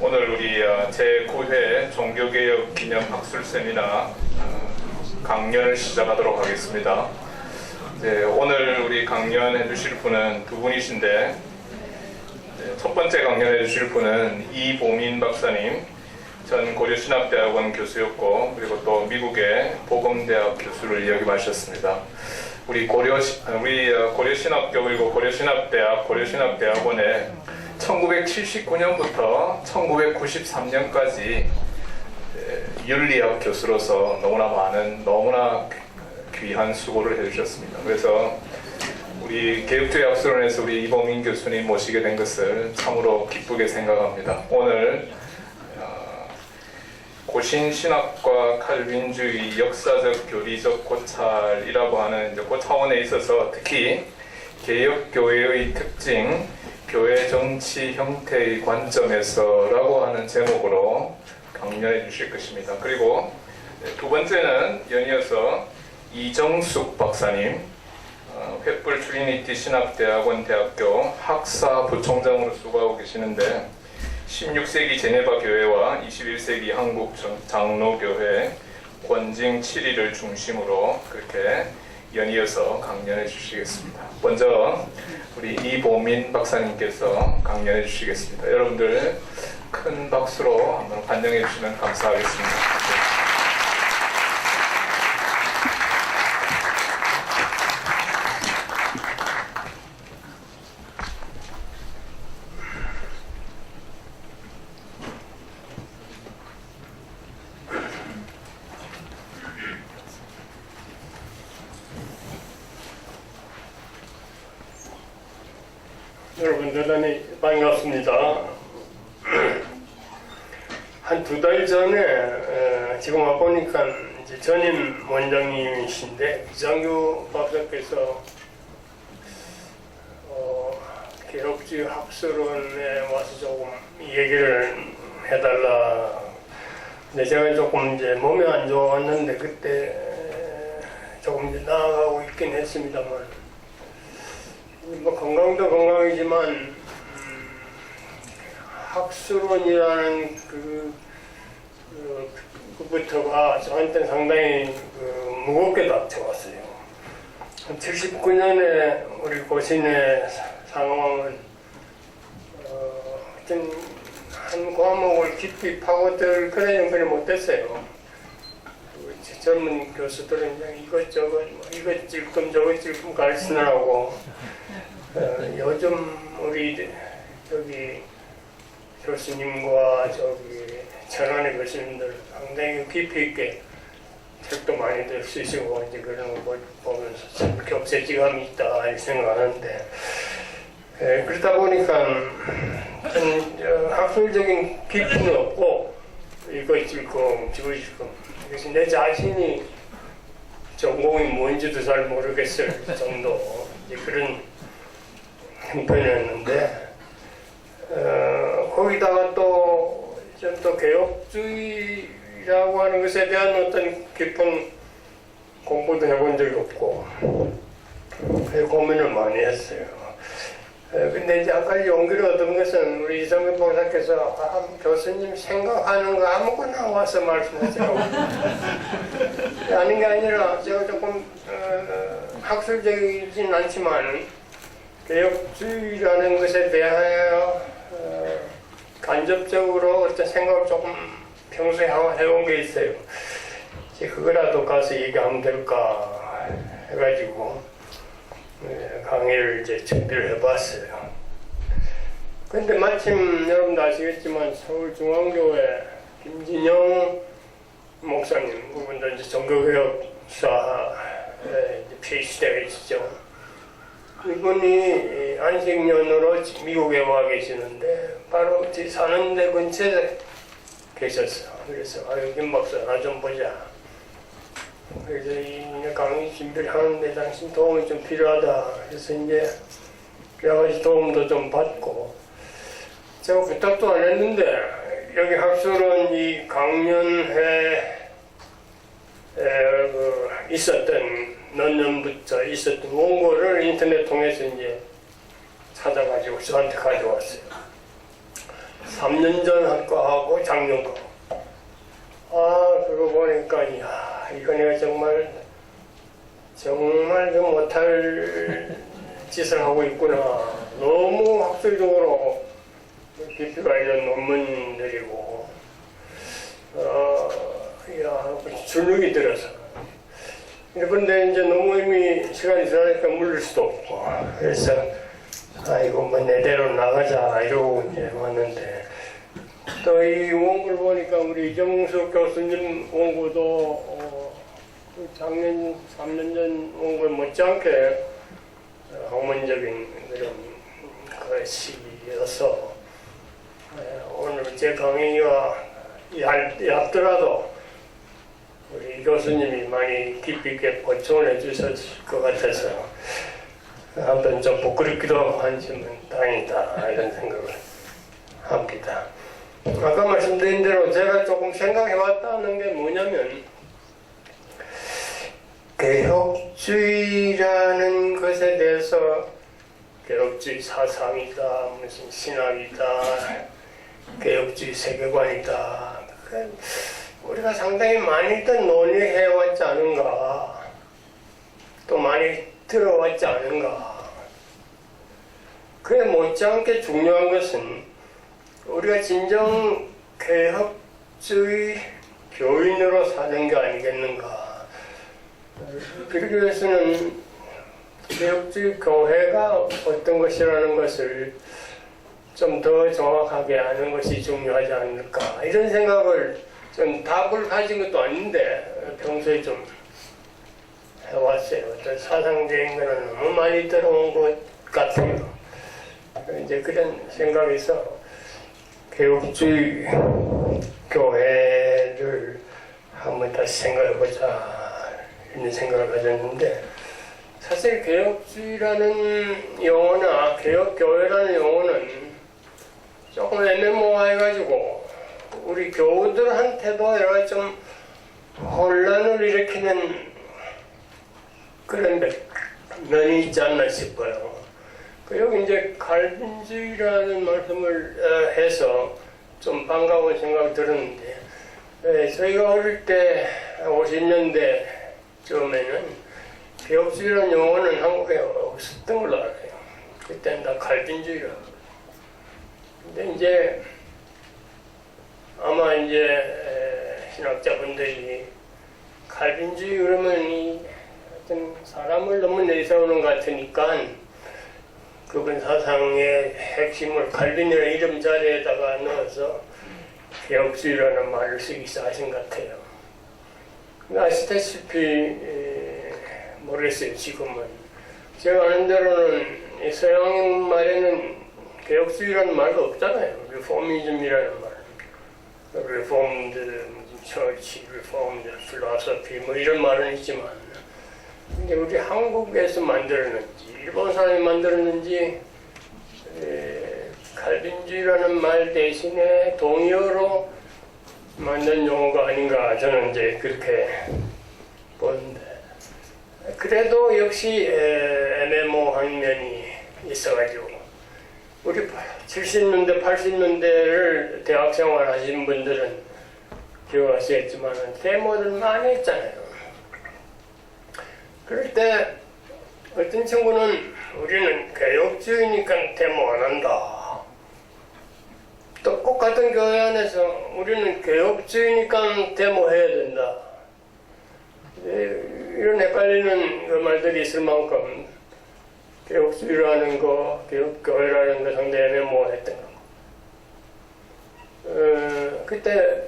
오늘 우리 제9회 종교개혁 기념 학술 세미나 강연을 시작하도록 하겠습니다. 오늘 우리 강연해 주실 분은 두 분이신데, 첫 번째 강연해 주실 분은 이보민 박사님, 전 고려신학대학원 교수였고, 그리고 또 미국의 보건대학 교수를 역임하셨습니다. 우리 고려신학교 그리고 고려신학대학, 고려신학대학원에 1979년부터 1993년까지 윤리학 교수로서 너무나 귀한 수고를 해주셨습니다. 그래서 우리 개혁주의 학술원에서 우리 이보민 교수님 모시게 된 것을 참으로 기쁘게 생각합니다. 오늘 고신신학과 칼빈주의 역사적 교리적 고찰이라고 하는 그 차원에 있어서 특히 개혁교회의 특징, 교회 정치 형태의 관점에서라고 하는 제목으로 강연해 주실 것입니다. 그리고 두 번째는 연이어서 이정숙 박사님, 횃불 트리니티 신학대학원 대학교 학사 부총장으로 수고하고 계시는데, 16세기 제네바 교회와 21세기 한국 장로교회 권징 7일을 중심으로 그렇게 연이어서 강연해 주시겠습니다. 먼저 우리 이보민 박사님께서 강연해 주시겠습니다. 여러분들 큰 박수로 한번 환영해 주시면 감사하겠습니다. 여러분 대단히 반갑습니다. 한 두 달 전에 지금 와보니까 이제 전임 원장님이신데 이장규 박사께서 개혁주의 학술원에 와서 조금 얘기를 해달라. 근데 제가 조금 이제 몸이 안 좋았는데 그때 조금 이제 나아가고 있긴 했습니다만, 뭐 건강도 건강이지만 학술원이라는 그부터가 저한테 상당히 무겁게 다가왔어요. 79년에 우리 고신의 상황은 한 과목을 깊이 파고들 그런 형편이 못됐어요. 젊은 교수들은 그냥 이것저것 이것 찔끔 저것 찔끔 가르치느라고 요즘 우리 저기 교수님과 저기 전환의 교수님들 상당히 깊이 있게 책도 많이들 쓰시고 이제 그런 거 보면서 참 격세지감이 있다 이렇게 생각하는데, 그러다 보니까 학술적인 깊이는 없고 이것 찔끔 저것 찔끔, 그래서 내 자신이 전공이 뭔지도 잘 모르겠을 정도 이제 그런 형편이었는데, 거기다가 또 개혁주의라고 하는 것에 대한 어떤 깊은 공부도 해본 적이 없고 고민을 많이 했어요. 근데 이제 아까 용기를 얻은 것은 우리 이성근 박사께서 교수님 생각하는 거 아무거나 와서 말씀하시라고. 아닌 게 아니라 제가 조금 학술적이진 않지만 개혁주의라는 것에 대하여 간접적으로 어떤 생각을 조금 평소에 해온 게 있어요. 이제 그거라도 가서 얘기하면 될까 해가지고 강의를 이제 준비를 해봤어요. 근데 마침 여러분도 아시겠지만 서울중앙교회 김진영 목사님, 그분도 이제 종교개혁사 PhD가 있죠. 이분이 안식년으로 미국에 와 계시는데 바로 제 사는 데 근처에 계셨어요. 그래서 김 박사 나 좀 보자. 그래서 이 강의 준비를 하는데 당신 도움이 좀 필요하다. 그래서 이제 여러 가지 도움도 좀 받고, 제가 부탁도 안 했는데 여기 학술원 이 강연회에 있었던 논년부터 있었던 원고를 인터넷 통해서 이제 찾아가지고 저한테 가져왔어요. 3년 전 한 거하고 작년 거. 그거 보니까, 이야, 이거 내가 정말 그 못할 짓을 하고 있구나. 너무 학술적으로 깊이가 있는 논문들이고, 주눅이 들어서. 그런데 이제 너무 이미 시간이 지나니까 물릴 수도 없고, 그래서, 아이고, 뭐, 내대로 나가자, 이러고 이제 왔는데, 또 이 원고를 보니까 우리 이정숙 교수님 원고도 작년 3년 전 원고에 못지않게 학문적인 그런 것이어서 오늘 제 강의가 얕더라도 우리 교수님이 많이 깊이 있게 보충을 해주셨을 것 같아서 한편 좀 부끄럽기도 하지만 다행이다 이런 생각을 합니다. 아까 말씀드린 대로 제가 조금 생각해왔다는 게 뭐냐면 개혁주의라는 것에 대해서 개혁주의 사상이다, 무슨 신학이다, 개혁주의 세계관이다. 우리가 상당히 많이 논의해왔지 않은가, 또 많이 들어왔지 않은가. 그에 못지않게 중요한 것은 우리가 진정 개혁주의 교인으로 사는 게 아니겠는가. 그러기 위해서는 개혁주의 교회가 어떤 것이라는 것을 좀 더 정확하게 아는 것이 중요하지 않을까. 이런 생각을 좀 답을 가진 것도 아닌데 평소에 좀 해왔어요. 어떤 사상적인 거는 너무 많이 들어온 것 같아요. 이제 그런 생각에서 개혁주의 교회를 한번 다시 생각해보자 이런 생각을 가졌는데, 사실 개혁주의라는 용어나 개혁교회라는 용어는 조금 애매모호해가지고 우리 교우들한테도 여러 가지 좀 혼란을 일으키는 그런 면이 있지 않나 싶어요. 여기 이제 칼빈주의라는 말씀을 해서 좀 반가운 생각이 들었는데, 저희가 어릴 때 50년대 처음에는 개혁주의라는 용어는 한국에 없었던 걸로 알아요. 그때는 다 칼빈주의라고. 근데 이제 아마 이제 신학자분들이 칼빈주의 그러면 이 어떤 사람을 너무 내세우는 것 같으니까 그분 사상의 핵심을 칼빈이라는 이름 자리에다가 넣어서 개혁주의라는 말을 쓰기 시작하신 것 같아요. 아시다시피 모르겠어요. 지금은 제가 아는 대로는 서양 말에는 개혁주의라는 말도 없잖아요. 리포미즘이라는 말, 리폼드 처치, 리폼드 필로소피 뭐 이런 말은 있지만, 근데 우리 한국에서 만들었는지 일본 사람이 만들었는지 칼빈주의라는 말 대신에 동의어로 만든 용어가 아닌가 저는 이제 그렇게 보는데, 그래도 역시 애매모호한 면이 있어가지고 우리 70년대 80년대를 대학생활 하신 분들은 기억하시겠지만 데모들 많이 했잖아요. 그럴 때 어떤 친구는 우리는 개혁주의니까 데모 안 한다. 또 꼭 같은 교회 안에서 우리는 개혁주의니까 데모해야 된다. 이런 헷갈리는 그 말들이 있을 만큼 개혁주의라는 거, 개혁교회라는 거 상당히 애매모호했던 거. 그때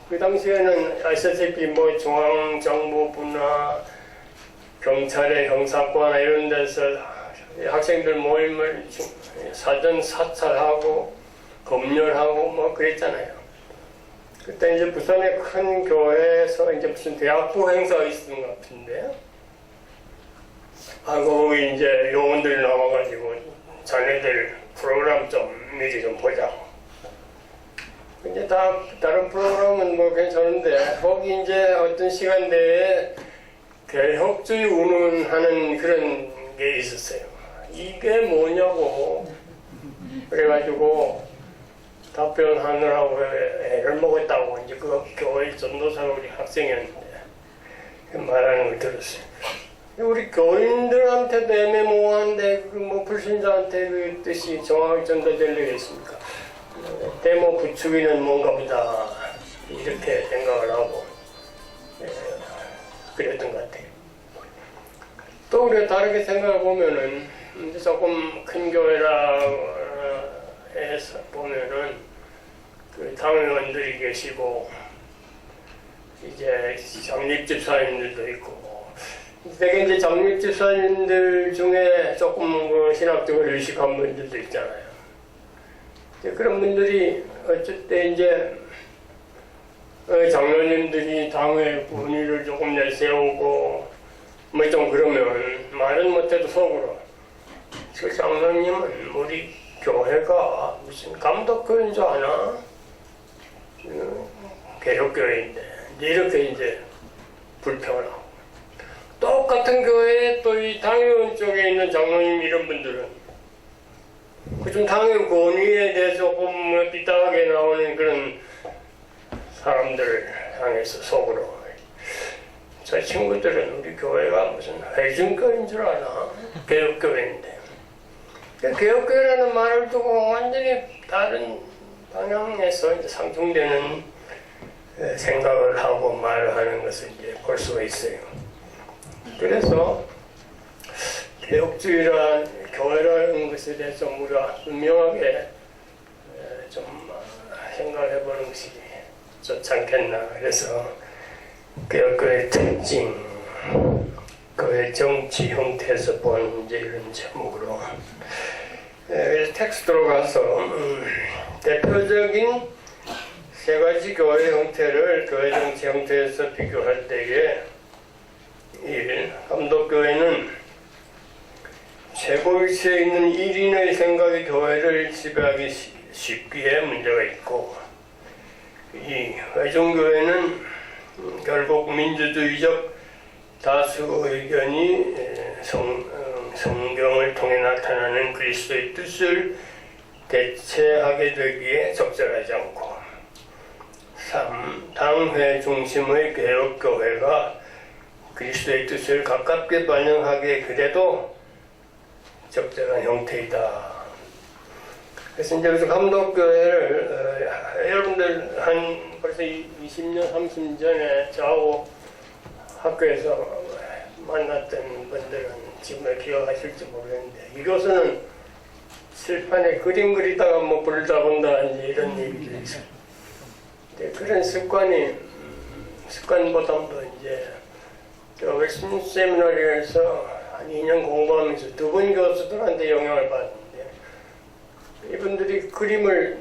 그 당시에는 아시다시피 뭐 중앙정보부나 경찰의 형사과나 이런 데서 학생들 모임을 사전 사찰하고 검열하고 뭐 그랬잖아요. 그때 이제 부산의 큰 교회에서 이제 무슨 대학부 행사가 있었던 것 같은데, 거기 이제 요원들이 나와가지고 자네들 프로그램 좀 미리 좀 보자고. 이제 다른 프로그램은 뭐 괜찮은데 거기 이제 어떤 시간대에 개혁주의 운운하는 그런 게 있었어요. 이게 뭐냐고 그래가지고 다 답변하느라고 애를 먹었다고 이제 그 교회 전도사가 우리 학생이었는데 말하는 걸 들었어요. 우리 교인들한테도 애매모호한데 그 뭐 불신자한테 그 뜻이 정확하게 전달되려겠습니까? 데모 부추기는 뭔가 보다 이렇게 생각을 하고 그랬던 것 같아요. 또 우리가 다르게 생각해 보면은 이제 조금 큰 교회라 해서 보면은 그 당회원들이 계시고 이제 장립집사님들도 있고 되게 이제 장립집사님들 중에 조금 그 신학적으로 의식한 분들도 있잖아요. 그런 분들이 어쩔 때 이제 장로님들이 당회 분위를 조금 내세우고 뭐 좀 그러면 말은 못해도 속으로 그 장로님은 우리 교회가 무슨 감독교회인 줄 아나? 개혁교회인데 이렇게 이제 불평을 하고 똑같은 교회에 또 이 당회원 쪽에 있는 장로님 이런 분들은 그 좀 당회 권위에 대해 조금 삐딱하게 나오는 그런 사람들을 향해서 속으로 저 친구들은 우리 교회가 무슨 회중교회인 줄 아나? 개혁교회인데 개혁교회라는 말을 두고 완전히 다른 방향에서 이제 상충되는 생각을 하고 말을 하는 것을 이제 볼 수가 있어요. 그래서 개혁주의란 교회라는 것에 대해서 우리가 분명하게 좀 생각해 보는 것이 좋지 않겠나. 그래서 개혁교회의 특징, 교회 정치 형태에서 본 이제 이런 제목으로 텍스트로 가서 대표적인 세 가지 교회 형태를 교회 정치 형태에서 비교할 때에 1. 감독교회는 최고 위치에 있는 1인의 생각이 교회를 지배하기 쉽기에 문제가 있고 2. 회중교회는 결국 민주주의적 다수 의견이 성경을 통해 나타나는 그리스도의 뜻을 대체하게 되기에 적절하지 않고 3. 당회 중심의 개혁교회가 그리스도의 뜻을 가깝게 반영하기에 그래도 적절한 형태이다. 그래서 이제 그래서 감독교회를 여러분들 한 벌써 20년, 30년 전에 저하고 학교에서 만났던 분들은 지금 기억하실지 모르겠는데 이 교수는 칠판에 그림 그리다가 뭐 불 잡은다 이런 얘기도 있어요. 그런 습관보다도 이제 웨스틴 세미나리에서 한 2년 공부하면서 두 분 교수들한테 영향을 받았는데 이분들이 그림을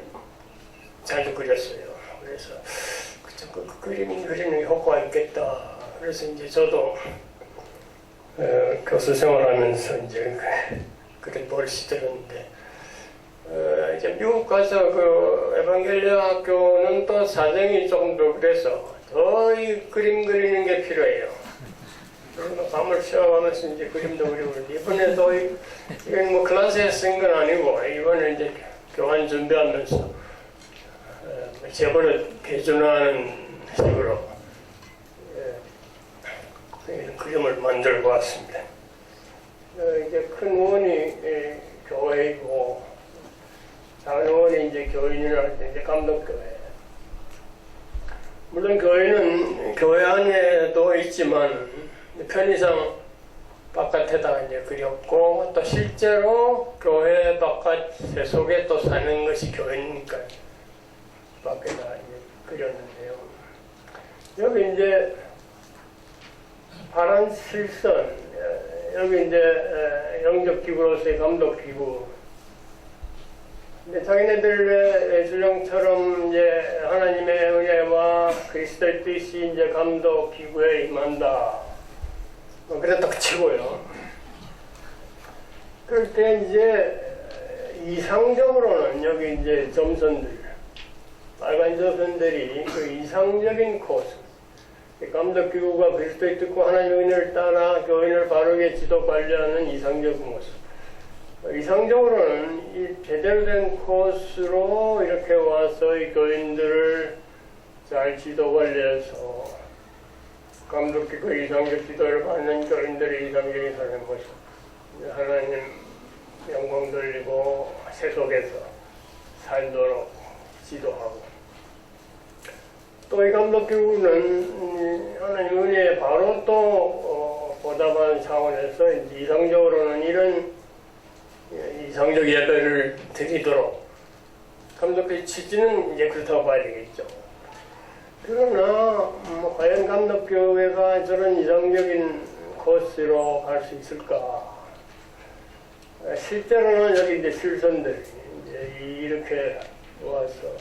자주 그렸어요. 그래서 그 그림 그리는 효과가 있겠다. 그래서 이제 저도 교수 생활하면서 이제 그런 버릇이 들었는데 이제 미국 가서 그 에반겔리아 학교는 또 사정이 조금 더 그래서 더 이 그림 그리는 게 필요해요. 그래서 밤을 쉬어가면서 이제 그림도 그리고 이번에도 이건 뭐 클래스에 쓴 건 아니고 이번에 이제 교환 준비하면서 제버릇 개준하는 식으로 그림을 만들고 왔습니다. 이제 큰 원이 교회이고 작은 원이 이제 교인이라 할 때 이제 감독교회. 물론 교회는 교회 안에도 있지만 편의상 바깥에다 이제 그렸고 또 실제로 교회 바깥 속에 또 사는 것이 교회니까 밖에다 이제 그렸는데요. 여기 이제 파란 실선, 여기 이제 영적기구로서의 감독기구. 근데 자기네들의 주장처럼 이제 하나님의 은혜와 그리스도의 뜻이 이제 감독기구에 임한다. 그랬다고 치고요. 그럴 때 이제 이상적으로는 여기 이제 점선들, 빨간 점선들이 그 이상적인 코스, 감독기구가 그리스도의 뜻과 하나님의 은혜를 따라 교인을 바르게 지도 관리하는 이상적 모습. 이상적으로는 이 제대로 된 코스로 이렇게 와서 이 교인들을 잘 지도 관리해서 감독기고 이상적 지도를 받는 교인들의 이상적인 삶의 모습, 하나님 영광 돌리고 세속에서 살도록 지도하고, 또 이 감독기구는 하나님 은혜에 바로 또 보답하는 차원에서 이상적으로는 이런 이상적 예배를 드리도록 감독기 취지는 이제 그렇다고 봐야 되겠죠. 그러나 과연 감독교회가 저런 이상적인 코스로 갈 수 있을까? 실제로는 여기 이제 실선들이 이제 이렇게 와서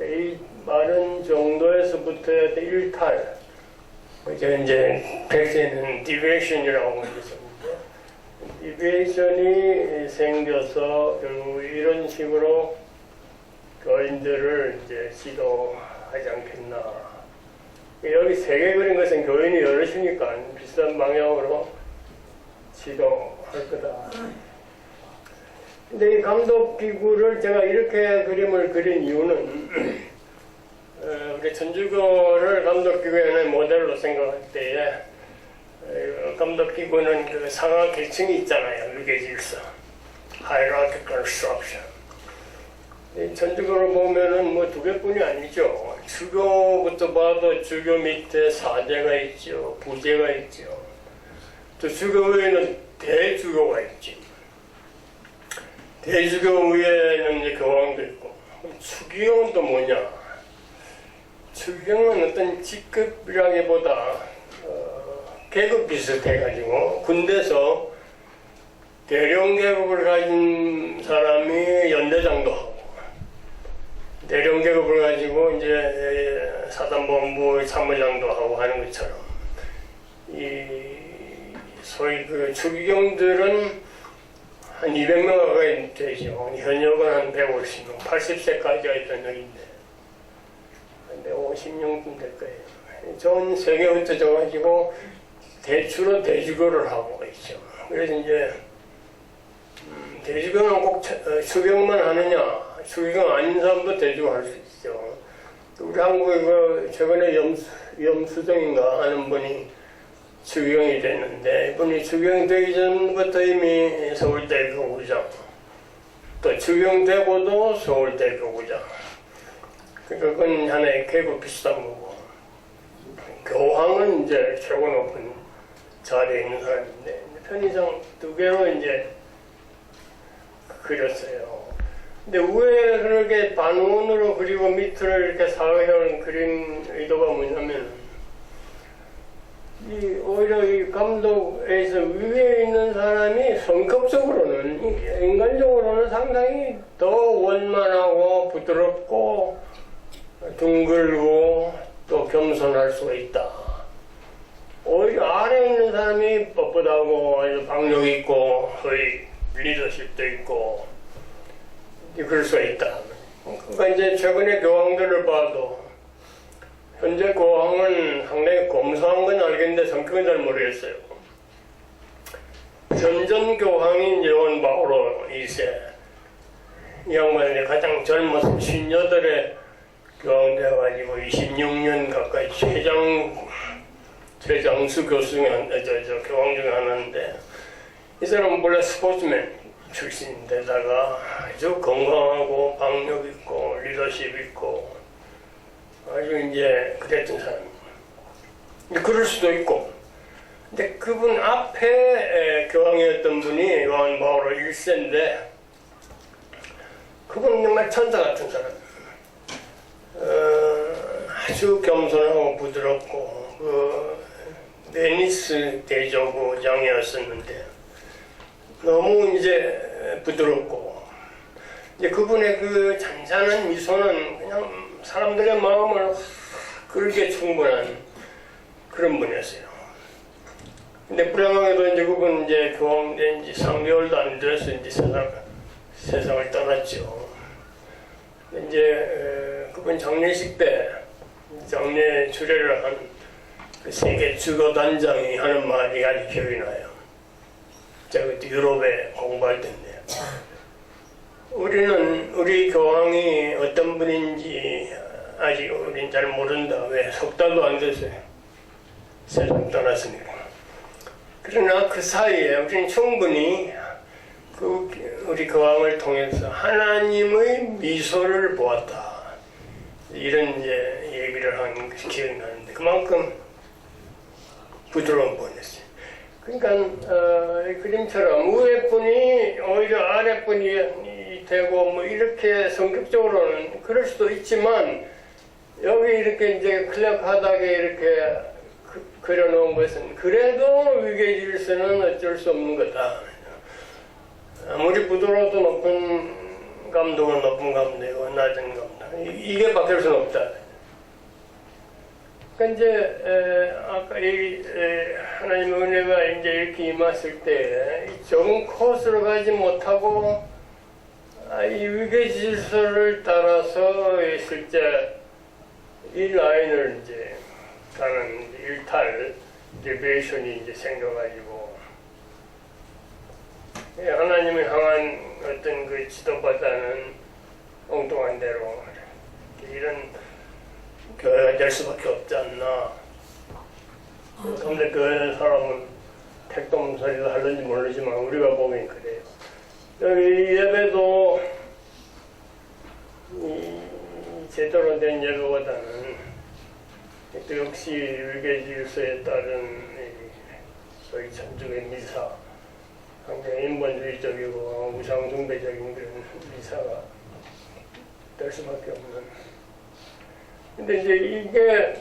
이 마른 정도에서부터의 일탈, 이제 백세는 디베이션이라고 있습니다. 디베이션이 생겨서 결국 이런 식으로 교인들을 이제 지도하지 않겠나. 여기 세 개 그린 것은 교인이 여럿이니까 비슷한 방향으로 지도할 거다. 근데 이 감독기구를 제가 이렇게 그림을 그린 이유는 우리 천주교를 감독기구의 모델로 생각할 때에 감독기구는 그 상하 계층이 있잖아요. 유계질서, hierarchical structure. 천주교를 보면은 뭐 두 개뿐이 아니죠. 주교부터 봐도 주교 밑에 사제가 있죠, 부제가 있죠. 또 주교 위에는 대주교가 있지. 대주교 위에는 이제 교황도 있고. 추기경은 또 뭐냐? 추기경은 어떤 직급이라기보다 계급 비슷해가지고 군대에서 대령 계급을 가진 사람이 연대장도 하고, 대령 계급을 가지고 이제 사단본부 참모장도 하고 하는 것처럼, 이 소위 그 추기경들은 한 200명 가까이 되죠. 현역은 한 150명, 80세까지가 현역인데, 근데 50명쯤 될 거예요. 좋은 세계 흩어져가지고 주로 대주교를 하고 있죠. 그래서 이제 대주교는 꼭 추경만 하느냐, 추경 아닌 사람도 대주교 할 수 있죠. 우리 한국에 그 최근에 염수정인가 하는 분이 추경이 됐는데, 이분이 추경되기 전부터 이미 서울대 교구장, 또 추경되고도 서울대 교구장. 그러니까 그건 하나의 계급 비슷한 거고, 교황은 이제 최고 높은 자리에 있는 사람인데, 편의상 두 개로 이제 그렸어요. 근데 왜 그렇게 반원으로 그리고 밑으로 이렇게 사각형을 그린 의도가 뭐냐면, 오히려 이 감독에서 위에 있는 사람이 성격적으로는, 인간적으로는 상당히 더 원만하고 부드럽고 둥글고 또 겸손할 수가 있다. 오히려 아래에 있는 사람이 뻣뻣하고 아주 박력 있고 거의 리더십도 있고 그럴 수가 있다. 그러니까 이제 최근에 교황들을 봐도 현재 교황은 상당히 검소한 건 알겠는데 성격은 잘 모르겠어요. 전전 교황인 요한 바오로 2세, 이 양반이 가장 젊어서 58에 교황 되어가지고 26년 가까이 최장수 교수 교황 중에 하나인데, 이 사람은 원래 스포츠맨 출신인데다가 아주 건강하고 박력 있고 리더십 있고 아주 이제 그랬던 사람이에요. 그럴 수도 있고, 근데 그분 앞에 교황이었던 분이 요한 바오로 1세인데, 그분은 정말 천사 같은 사람. 아주 겸손하고 부드럽고, 베니스 대조구장이었었는데 너무 이제 부드럽고, 이제 그분의 그 잔잔한 미소는 그냥 사람들의 마음을 끌게 충분한 그런 분이었어요. 근데 불행하게도 이제 그분 이제 교황된 지 3개월도 안 돼서 이제 세상을 떠났죠. 이제 그분 장례식 때 장례 주례를 한 그 세계 주교 단장이 하는 말이 아주 기억이 나요. 제가 그때 유럽에 공부할 때인데, 우리는 우리 교황이 어떤 분인지 아직 우린 잘 모른다. 왜? 석 달도 안 됐어요. 세상 떠났으니까. 그러나 그 사이에 우리는 충분히 우리 교황을 통해서 하나님의 미소를 보았다. 이런 이제 얘기를 한 것이 기억나는데 그만큼 부드러운 분이었어요. 그러니까 그림처럼 위에 분이 오히려 아래 분이 되고 뭐 이렇게 성격적으로는 그럴 수도 있지만 여기 이렇게 이제 클럽 바닥에 이렇게 그려놓은 것은 그래도 위계 질서는 어쩔 수 없는 거다. 아무리 부드러워도 높은 감독은 높은 감독이고 낮은 감독 이게 바뀔 수는 없다. 그러니까 이제 아까 하나님의 은혜가 이제 이렇게 임했을 때 좋은 코스로 가지 못하고 이 위계 질서를 따라서 실제 이 라인을 이제 가는 일탈 리베이션이 이제 생겨가지고 하나님을 향한 어떤 그 지도보다는 엉뚱한 대로 이런 교회가 될 수밖에 없지 않나. 근데 그 사람은 택도문소리도 하는지 모르지만 우리가 보기엔 그래요. 여기 예배도 제대로 된 예배보다는 또 역시 위계 질서에 따른 소위 천주교 미사, 굉장히 인본주의적이고 우상숭배적인 그런 미사가 될 수밖에 없는. 근데 이제 이게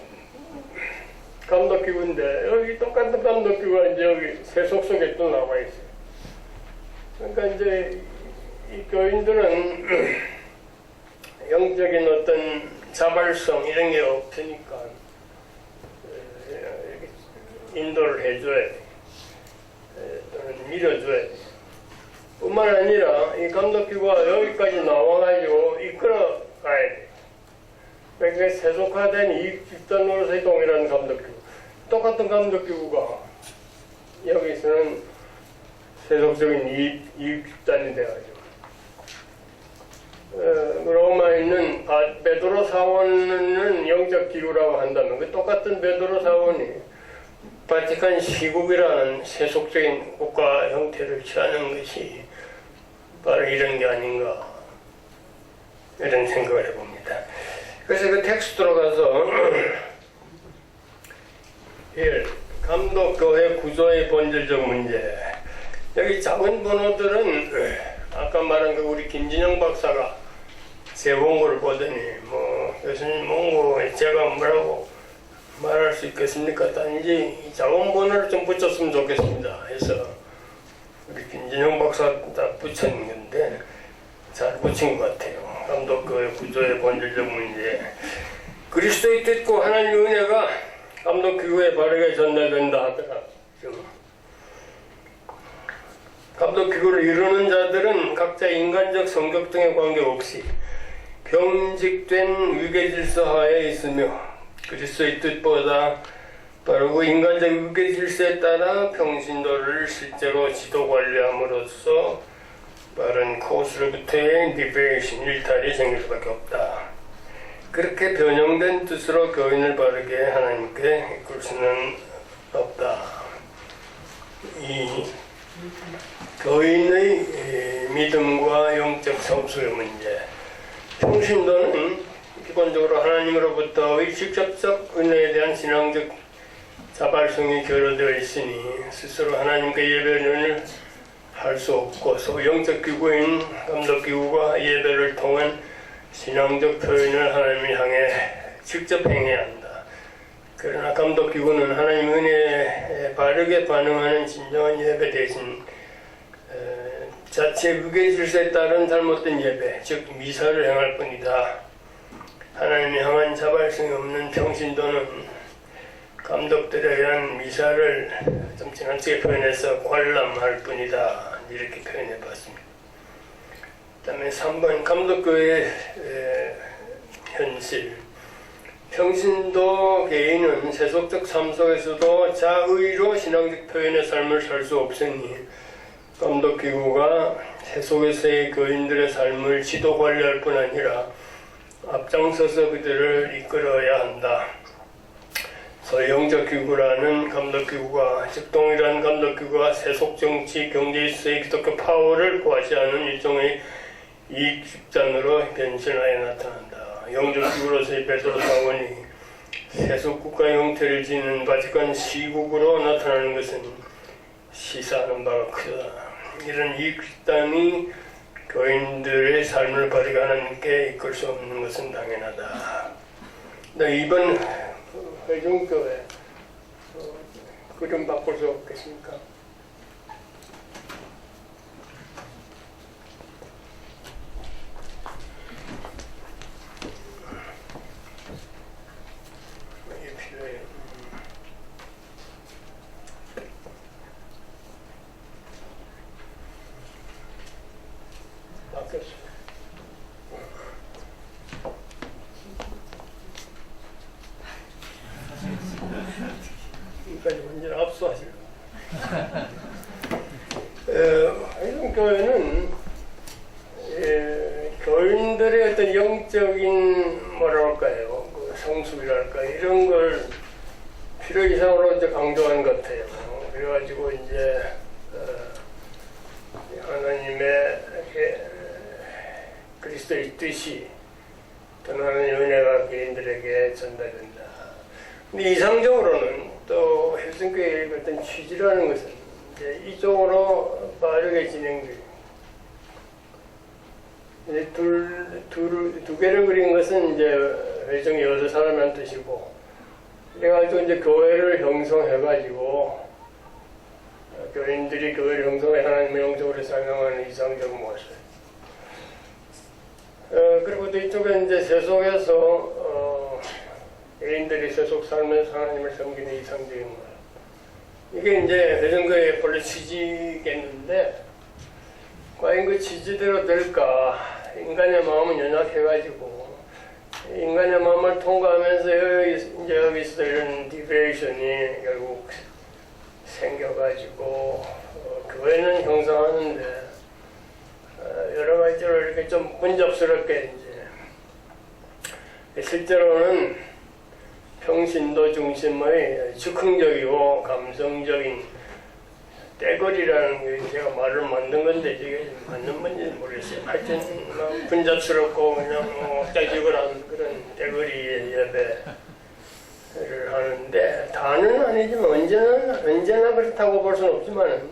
감독기구인데 여기 똑같은 감독기구가 이제 여기 세속 속에 또 나와 있어요. 그러니까 이제 이 교인들은 영적인 어떤 자발성 이런 게 없으니까 인도를 해줘야 돼. 또는 밀어줘야 돼. 뿐만 아니라 이 감독기구가 여기까지 나와가지고 이끌어 가야 돼. 그러니까 세속화된 이익 집단 노릇의 동일한 감독기구. 똑같은 감독기구가 여기서는 세속적인 이익 집단이 돼가지고. 로마에 있는 베드로 사원은 영적 기구라고 한다면 그 똑같은 베드로 사원이 바티칸 시국이라는 세속적인 국가 형태를 취하는 것이 바로 이런 게 아닌가 이런 생각을 해봅니다. 그래서 그 텍스트로 가서 감독교회 구조의 본질적 문제. 여기 작은 번호들은 아까 말한 그 우리 김진영 박사가 제 원고를 보더니 교수님 원고 제가 뭐라고 말할 수 있겠습니까? 단지 작은 번호를 좀 붙였으면 좋겠습니다. 해서 우리 김진영 박사 다 붙인 건데 잘 붙인 것 같아요. 감독교회 구조의 본질적 문제. 그리스도의 뜻과 하나님의 은혜가 감독기구에 바르게 전달된다 하더라. 감독기구를 이루는 자들은 각자 인간적 성격 등에 관계없이 병직된 위계질서하에 있으며 그리스도의 뜻보다 바르고 인간적 위계질서에 따라 평신도를 실제로 지도 관리함으로써 바른 코스로부터의 리베이션, 일탈이 생길 수밖에 없다. 그렇게 변형된 뜻으로 교인을 바르게 하나님께 이끌 수는 없다. 이 교인의 믿음과 영적 성수의 문제. 평신도는 기본적으로 하나님으로부터의 직접적 은혜에 대한 신앙적 자발성이 결여되어 있으니 스스로 하나님께 예배를 할 수 없고 소영적 기구인 감독기구가 예배를 통한 신앙적 표현을 하나님을 향해 직접 행해야 한다. 그러나 감독기구는 하나님 은혜에 바르게 반응하는 진정한 예배 대신 자체 위계 질서에 따른 잘못된 예배, 즉 미사를 행할 뿐이다. 하나님이 향한 자발성이 없는 평신도는 감독들에 의한 미사를 좀 지나치게 표현해서 관람할 뿐이다. 이렇게 표현해 봤습니다. 그 다음에 3번 감독교의 현실. 평신도 개인은 세속적 삶 속에서도 자의로 신앙적 표현의 삶을 살 수 없으니 감독기구가 세속에서의 교인들의 삶을 지도 관리할 뿐 아니라 앞장서서 그들을 이끌어야 한다. 소위 영적기구라는 감독기구가, 즉 동일한 감독기구가 세속 정치, 경제에서의 기독교 파워를 구하지 않은 일종의 이익집단으로 변신하여 나타난다. 영적기구로서의 베드로 사원이 세속 국가 형태를 지닌 바티칸 시국으로 나타나는 것은 시사하는 바가 크다. 이런 이익집단이 교인들의 삶을 바르게 하나님께 이끌 수 없는 것은 당연하다. 이번 회중교회 그좀 바꿀 수 없겠습니까? 이게 필요해요. 바뀌었어요. 그러니까 완전 압수하시고. 회중교회는 교인들의 어떤 영적인 뭐랄까요, 그 성숙이랄까 이런 걸 필요 이상으로 이제 강조한 것 같아요. 그래가지고 이제 하나님의 그리스도의 뜻이 또는 하나님의 은혜가 개인들에게 전달된다. 근데 이상적으로는 또 회중교회의 어떤 취지라는 것은 이제 이쪽으로 빠르게 진행돼요. 이제 두 개를 그린 것은 이제 회중이 여러 사람이란 뜻이고, 그래가지고 이제 교회를 형성해가지고 교인들이 교회를 형성해 하나님의 영적으로 사용하는 이상적 모습. 그리고 또 이쪽에 이제 세속에서 개인들이 세속 삶에서 하나님을 섬기는 이상적인 것. 이게 이제 회중교회의 본래 취지겠는데, 과연 그 취지대로 될까? 인간의 마음은 연약해가지고, 인간의 마음을 통과하면서 여기서 이런 디베이션이 결국 생겨가지고, 교회는 형성하는데, 여러 가지로 이렇게 좀 번잡스럽게 이제, 실제로는 평신도 중심의 즉흥적이고 감성적인 떼거리라는 게 제가 말을 만든 건데 이게 맞는 건지 모르겠어요. 하여튼 분잡스럽고 그냥 옥자지근한 그런 떼거리의 예배를 하는데, 다는 아니지만 언제나 그렇다고 볼 수는 없지만,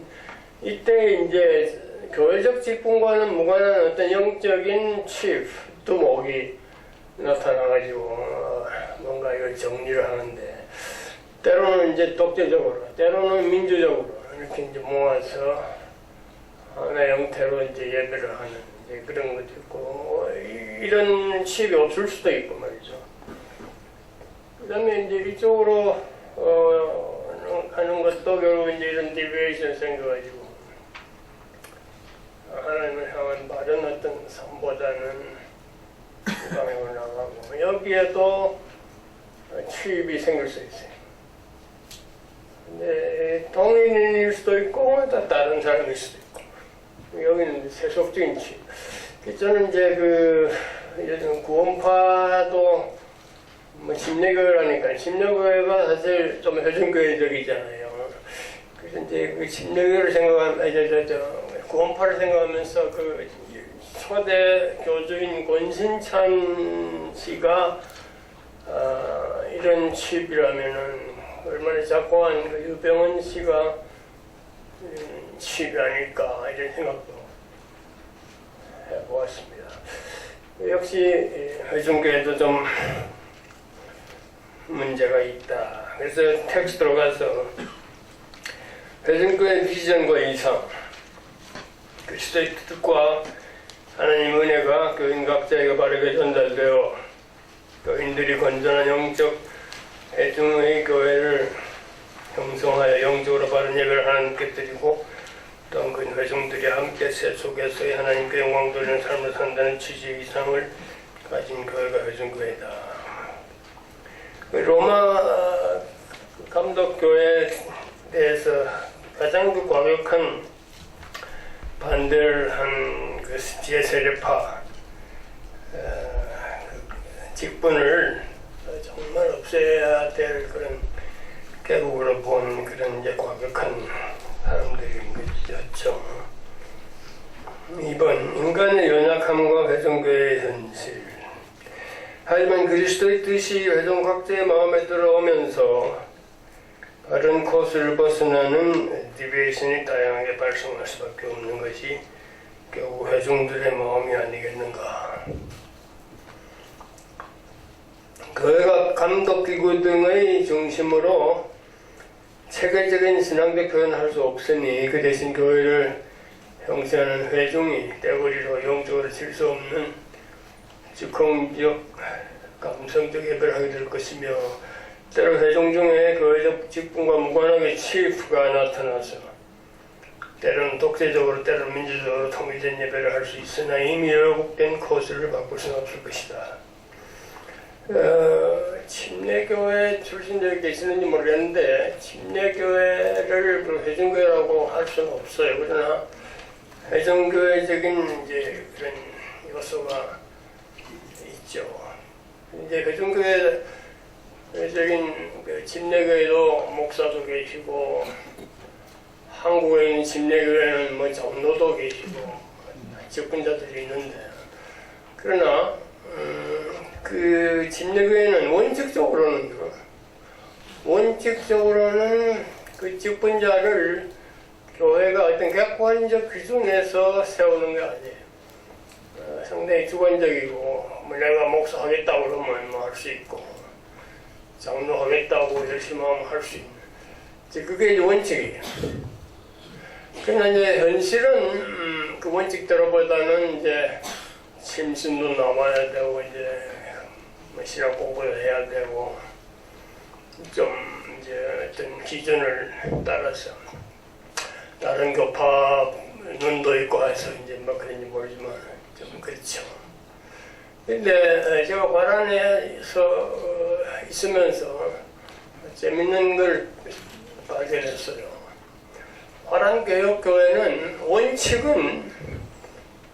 이때 이제 교회적 직분과는 무관한 어떤 영적인 칩, 두목이 나타나가지고 뭔가 이걸 정리를 하는데, 때로는 이제 독재적으로, 때로는 민주적으로 이렇게 이제 모아서 하나의 형태로 이제 예배를 하는 이제 그런 것도 있고, 이런 칩이 없을 수도 있고 말이죠. 그 다음에 이제 이쪽으로 하는 것도 결국 이제 이런 디베이션 생겨가지고 하나님을 향한 바른 어떤 삶보다는 방향으로 나가고, 여기에도 취입이 생길 수 있어요. 근데 동인일 수도 있고 또 다른 사람일 수도 있고, 여기는 세속적인 취입. 저는 이제 이런 구원파도 뭐 심리교회라니까, 심리교회가 사실 좀 회중교회적이잖아요. 그래서 이제 그 심리교회를 생각하면, 구원파를 생각하면서 그 초대 교주인 권신찬 씨가 이런 칩이라면은 얼마나 작고한 그 유병헌 씨가 칩이 아닐까 이런 생각도 해보았습니다. 역시 회중교회도 좀 문제가 있다. 그래서 텍스트로 가서 회중교회 비전과 이상, 그리스도의 뜻과 하나님 은혜가 교인 각자에게 바르게 전달되어 교인들이 건전한 영적 회중의 교회를 형성하여 영적으로 바른 예배를 하나님께 드리고, 또한 그 회중들이 함께 세속에서의 하나님께 영광 돌리는 삶을 산다는 취지의 이상을 가진 교회가 회중교회다. 로마 감독교회에 대해서 가장 과격한 반대를 한 그 제세력파 그 직분을 정말 없애야 될 그런 계곡으로 본 그런 이제 과격한 사람들인 것이었죠. 2번 인간의 연약함과 회종교의 현실. 하지만 그리스도의 뜻이 회종 각자의 마음에 들어오면서 바른 코스를 벗어나는 디비에이션이 다양하게 발생할 수밖에 없는 것이 결국 회중들의 마음이 아니겠는가. 교회가 감독기구 등의 중심으로 체계적인 신앙적 표현을 할 수 없으니 그 대신 교회를 형성하는 회중이 떼거리로 영적으로 질 수 없는 즉흥적 감성적 예배를 하게 될 것이며 때로 회중 중에 교회적 직분과 무관하게 치프가 나타나서 때로는 독재적으로 때로는 민주적으로 통일된 예배를 할 수 있으나 이미 왜곡된 코스를 바꿀 수는 없을 것이다. 침례교회 출신들이 계시는지 모르겠는데 침례교회를 회중교회라고 할 수는 없어요. 그러나 회중교회적인 이제 그런 요소가 있죠. 이제 회중교회적인 그 침례교회도 목사도 계시고 한국에 있는 침례교회는 뭐 장로도 계시고 직분자들이 있는데 그러나 그 침례교회는 원칙적으로는 그 직분자를 교회가 어떤 객관적 기준에서 세우는 게 아니에요. 상당히 주관적이고 뭐 내가 목사하겠다고 그러면 뭐 할 수 있고 장로하겠다고 열심히 하면 할 수 있는 그게 이제 원칙이에요. 그러나 이제 현실은 그 원칙대로보다는 이제 심신도 남아야 되고 이제 뭐 신학 공부를 해야 되고 좀 이제 어떤 기준을 따라서 다른 교파 눈도 있고 해서 이제 뭐 그런지 모르지만 좀 그렇죠. 근데 제가 과란에서 있으면서 재밌는 걸 발견했어요. 화랑교육교회는 원칙은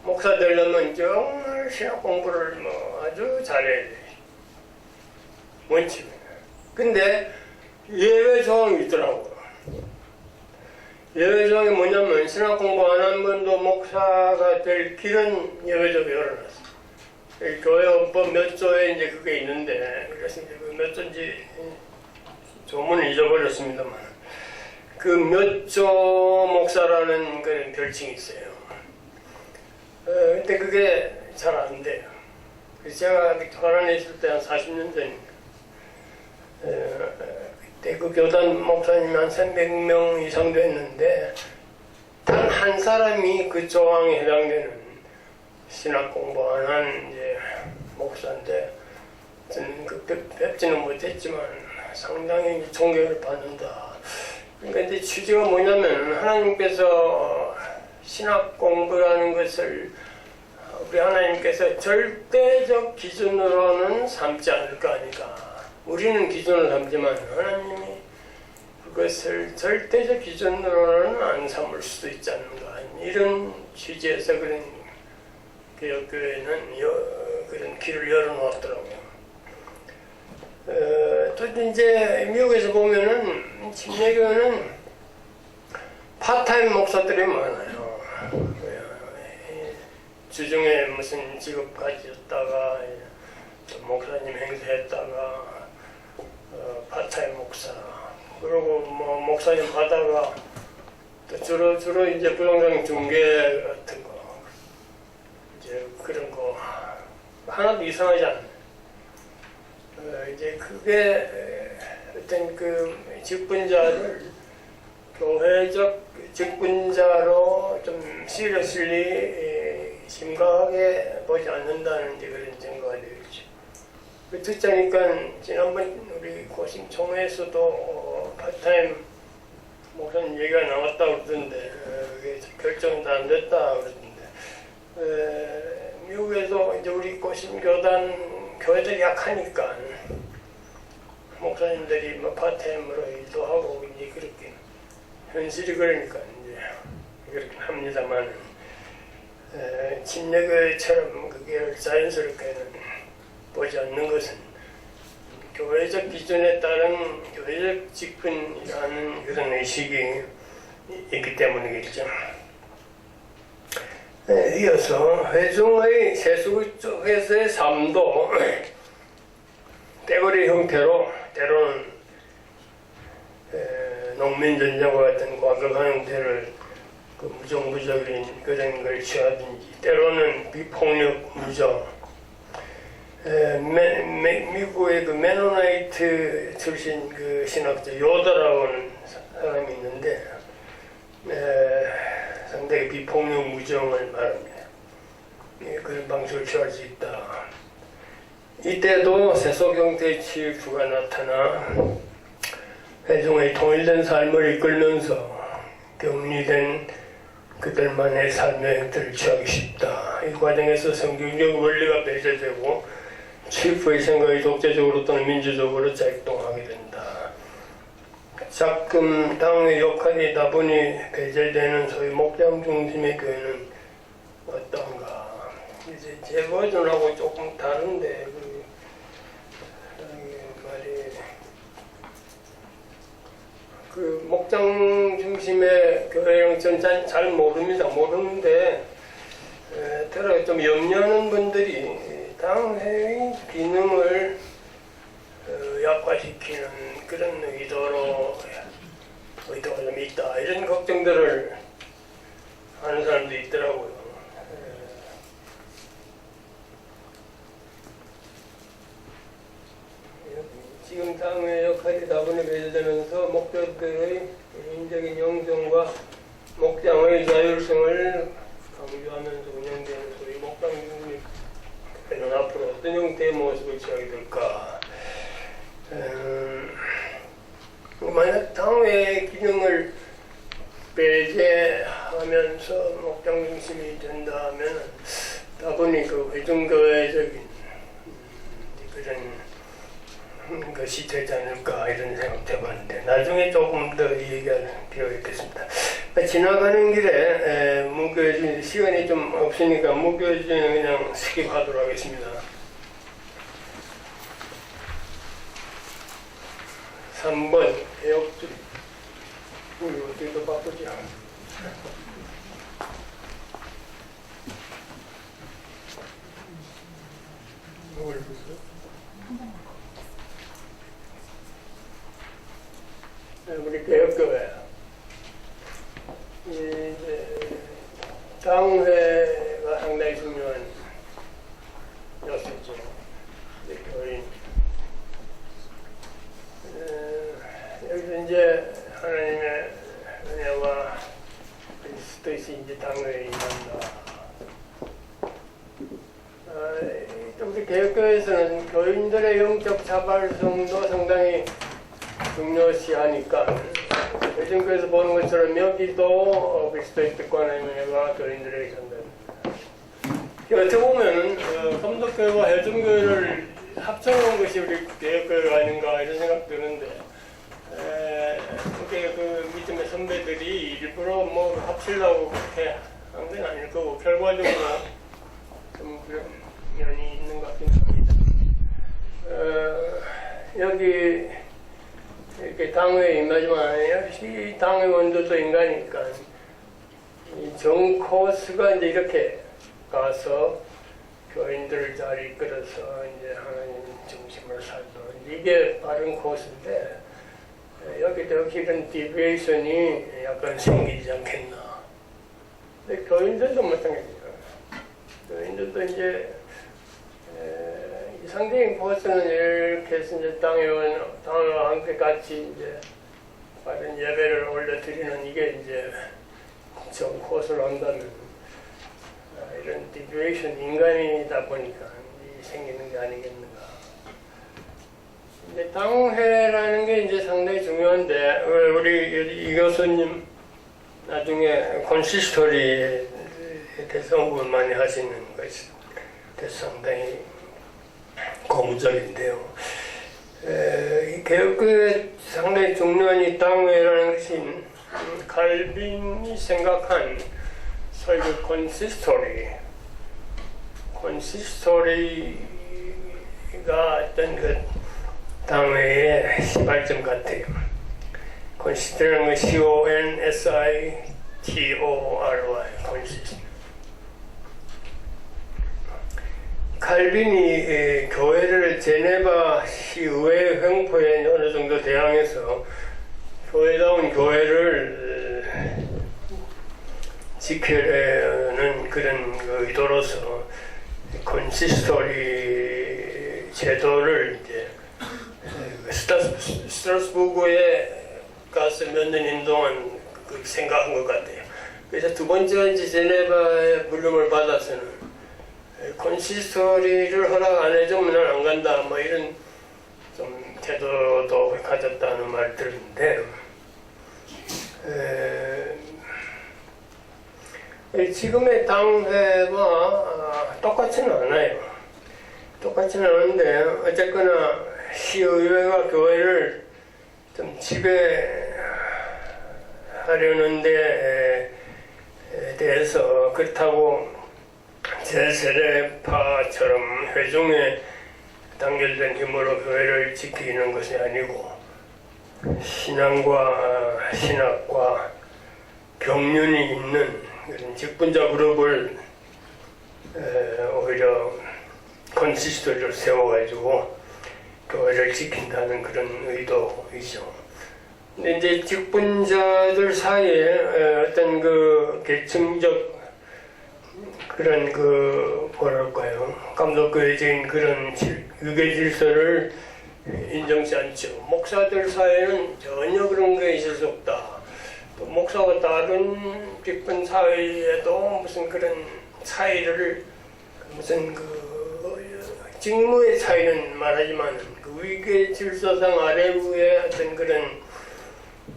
목사 되려면 정말 신학 공부를 뭐 아주 잘해야 돼. 원칙은. 근데 예외 조항이 있더라고요. 예외 조항이 뭐냐면 신학 공부 안 한 분도 목사가 될 길은 예외적으로 열어놨어요. 교회 헌법 몇 조에 이제 그게 있는데 그래서 이제 몇 조인지 조문을 잊어버렸습니다만 그 몇 조 목사라는 그런 별칭이 있어요. 근데 그게 잘 안 돼요. 그래서 제가 화란에 있을 때 한 40년 전입니다. 그때 그 교단 목사님이 한 300명 이상 됐는데 단 한 사람이 그 조항에 해당되는 신학 공부 안 한 이제 목사인데 저는 뵙지는 못했지만 상당히 존경을 받는다. 그러니까 이제 취지가 뭐냐면 하나님께서 신학 공부라는 것을 우리 하나님께서 절대적 기준으로는 삼지 않을 거 아닌가. 우리는 기준을 삼지만 하나님이 그것을 절대적 기준으로는 안 삼을 수도 있지 않는가. 이런 취지에서 그런 개혁교회는 그런 길을 열어놓았더라고요. 또 이제 미국에서 보면은 침례교회는 파타임 목사들이 많아요. 주중에 무슨 직업 가졌다가 목사님 행세했다가 파타임 목사 그리고 뭐 목사님 하다가 또 주로 이제 부동산 중개 같은 거 이제 그런 거 하나도 이상하지 않아요. 이제 그게 어떤 그 직분자를 교회적 직분자로 좀 시리어슬리 심각하게 보지 않는다는 이제 그런 증거가 되겠죠. 듣자니까 지난번 우리 고심총회에서도 파타임 목사님 얘기가 나왔다고 그러던데 그게 결정은 안 됐다 그러던데 미국에서 이제 우리 고심교단 교회들이 약하니까 목사님들이 뭐 파타임으로 일도 하고 이제 그렇게 현실이 그러니까 이제 그렇게 합니다만 침례교회처럼 그게 자연스럽게는 보지 않는 것은 교회적 기준에 따른 교회적 직분이라는 그런 의식이 있기 때문이겠죠. 이어서 회중의 세수구 쪽에서의 삶도 떼거리 형태로 때로는 농민전쟁과 같은 과격한 형태를 그 무정부적인 그런 걸 취하든지 때로는 비폭력 무정 미국의 그 메노나이트 출신 그 신학자 요다라고 하는 사람이 있는데 상당히 비폭력 무정을 말합니다. 그런 방식을 취할 수 있다. 이때도 세속 형태의 치유가 나타나 회중의 통일된 삶을 이끌면서 격리된 그들만의 삶의 형태를 취하기 쉽다. 이 과정에서 성경적 원리가 배제되고 치프의 생각이 독재적으로 또는 민주적으로 작동하게 된다. 작금 당의 역할이 다분히 배제되는 소위 목장 중심의 교회는 어떤가? 이제 제 버전하고 조금 다른데 그 목장 중심의 교회랑 전 잘 모릅니다. 모르는데 들어 좀 염려하는 분들이 당회의 기능을 약화시키는 그런 의도가 좀 있다. 이런 걱정들을 하는 사람도 있더라고요. 지금 당의 역할이 다분히 배제되면서 목표들의 개인적인 영성과 목장의 자율성을 강조하면서 운영되는 소위 목장 중립회는 앞으로 어떤 형태의 모습을 취하게 될까? 만약 당의 기능을 배제하면서 목장 중심이 된다면 다분히 그 회중교회적인 그런 것이 되지 않을까 이런 생각도 해봤는데 나중에 조금 더 얘기할 필요가 있겠습니다. 지나가는 길에 무교진 시간이 좀 없으니까 무교진은 그냥 스킵하도록 하겠습니다. 3번 개혁주의 우리 어떻게 더 바꾸지? 뭘 보세요? 우리 개혁교회 이제 당회가 상당히 중요한 요소죠. 교인 여기서 이제 하나님의 은혜와 그리스도의 이제 당회에 임한다. 우리 개혁교회에서는 교인들의 영적 자발성도 상당히 중요시하니까 회중교에서 보는 것처럼 여기도 그리스도의 뜻과 하나님의 은혜가 교인들에게 전달됩니다. 어떻게 보면 검도교회와 회중교회를 합쳐놓은 것이 우리 개혁교회가 아닌가 이런 생각 드는데 그 믿음의 선배들이 일부러 뭐 합치려고 그렇게 한 건 아닐 거고 결과적으로 좀 그런 면이 있는 것 같긴 합니다. 여기 이렇게 당회에 임하지만 역시 당회원들도 인간이니까 이 정 코스가 이제 이렇게 가서 교인들을 잘 이끌어서 이제 하나님 중심을 살도록 이게 바른 코스인데 여기도 역시 이런 디비에이션이 약간 생기지 않겠나. 근데 교인들도 마찬가지죠. 교인들도 이제 이상적인 코스는 이렇게 해서 이제 당회와 함께 같이 이제 바른 예배를 올려드리는 이게 이제 정 코스를 한다면 이런 디비에이션 인간이다 보니까 생기는 게 아니겠는가. 이제 당회라는 게 이제 상당히 중요한데 우리 이 교수님 나중에 콘시스토리에 대해서 언급을 많이 하시는 것이 상당히 고무적인데요. 이 개혁교회 상당히 중요한 이 당회라는 것이 칼빈이 생각한 설교 콘시스토리가 어떤 그 당회의 시발점 같아요. 콘시스토리는 그 CONSISTORY 콘시스토리. 칼빈이 교회를 제네바 시의회 횡포에 어느 정도 대항해서 교회다운 교회를 지키려는 그런 의도로서 콘시스토리 제도를 이제 스트라스부르에 가서 몇 년인 동안 생각한 것 같아요. 그래서 두 번째 이제 제네바의 불름을 받아서는 콘시스토리를 허락 안 해주면 난 안 간다, 뭐 이런 좀 태도도 가졌다는 말 들었는데, 지금의 당회와 똑같지는 않아요. 똑같지는 않은데 어쨌거나 시의회가 교회를 좀 지배하려는 데 대해서 그렇다고 제세례파처럼 회중에 단결된 힘으로 교회를 지키는 것이 아니고 신학과 경륜이 있는 그런 직분자 그룹을 오히려 콘시스토리를 세워가지고 교회를 지킨다는 그런 의도이죠. 근데 이제 직분자들 사이에 어떤 그 계층적 그런 그 뭐랄까요, 감독교회적인 그런 유교 질서를 인정치 않죠. 목사들 사이에는 전혀 그런 게 있을 수 없다. 또 목사가 다른 직분 사이에도 무슨 그런 차이를 무슨 그 직무의 차이는 말하지만 그 위계 질서상 아래 위의 어떤 그런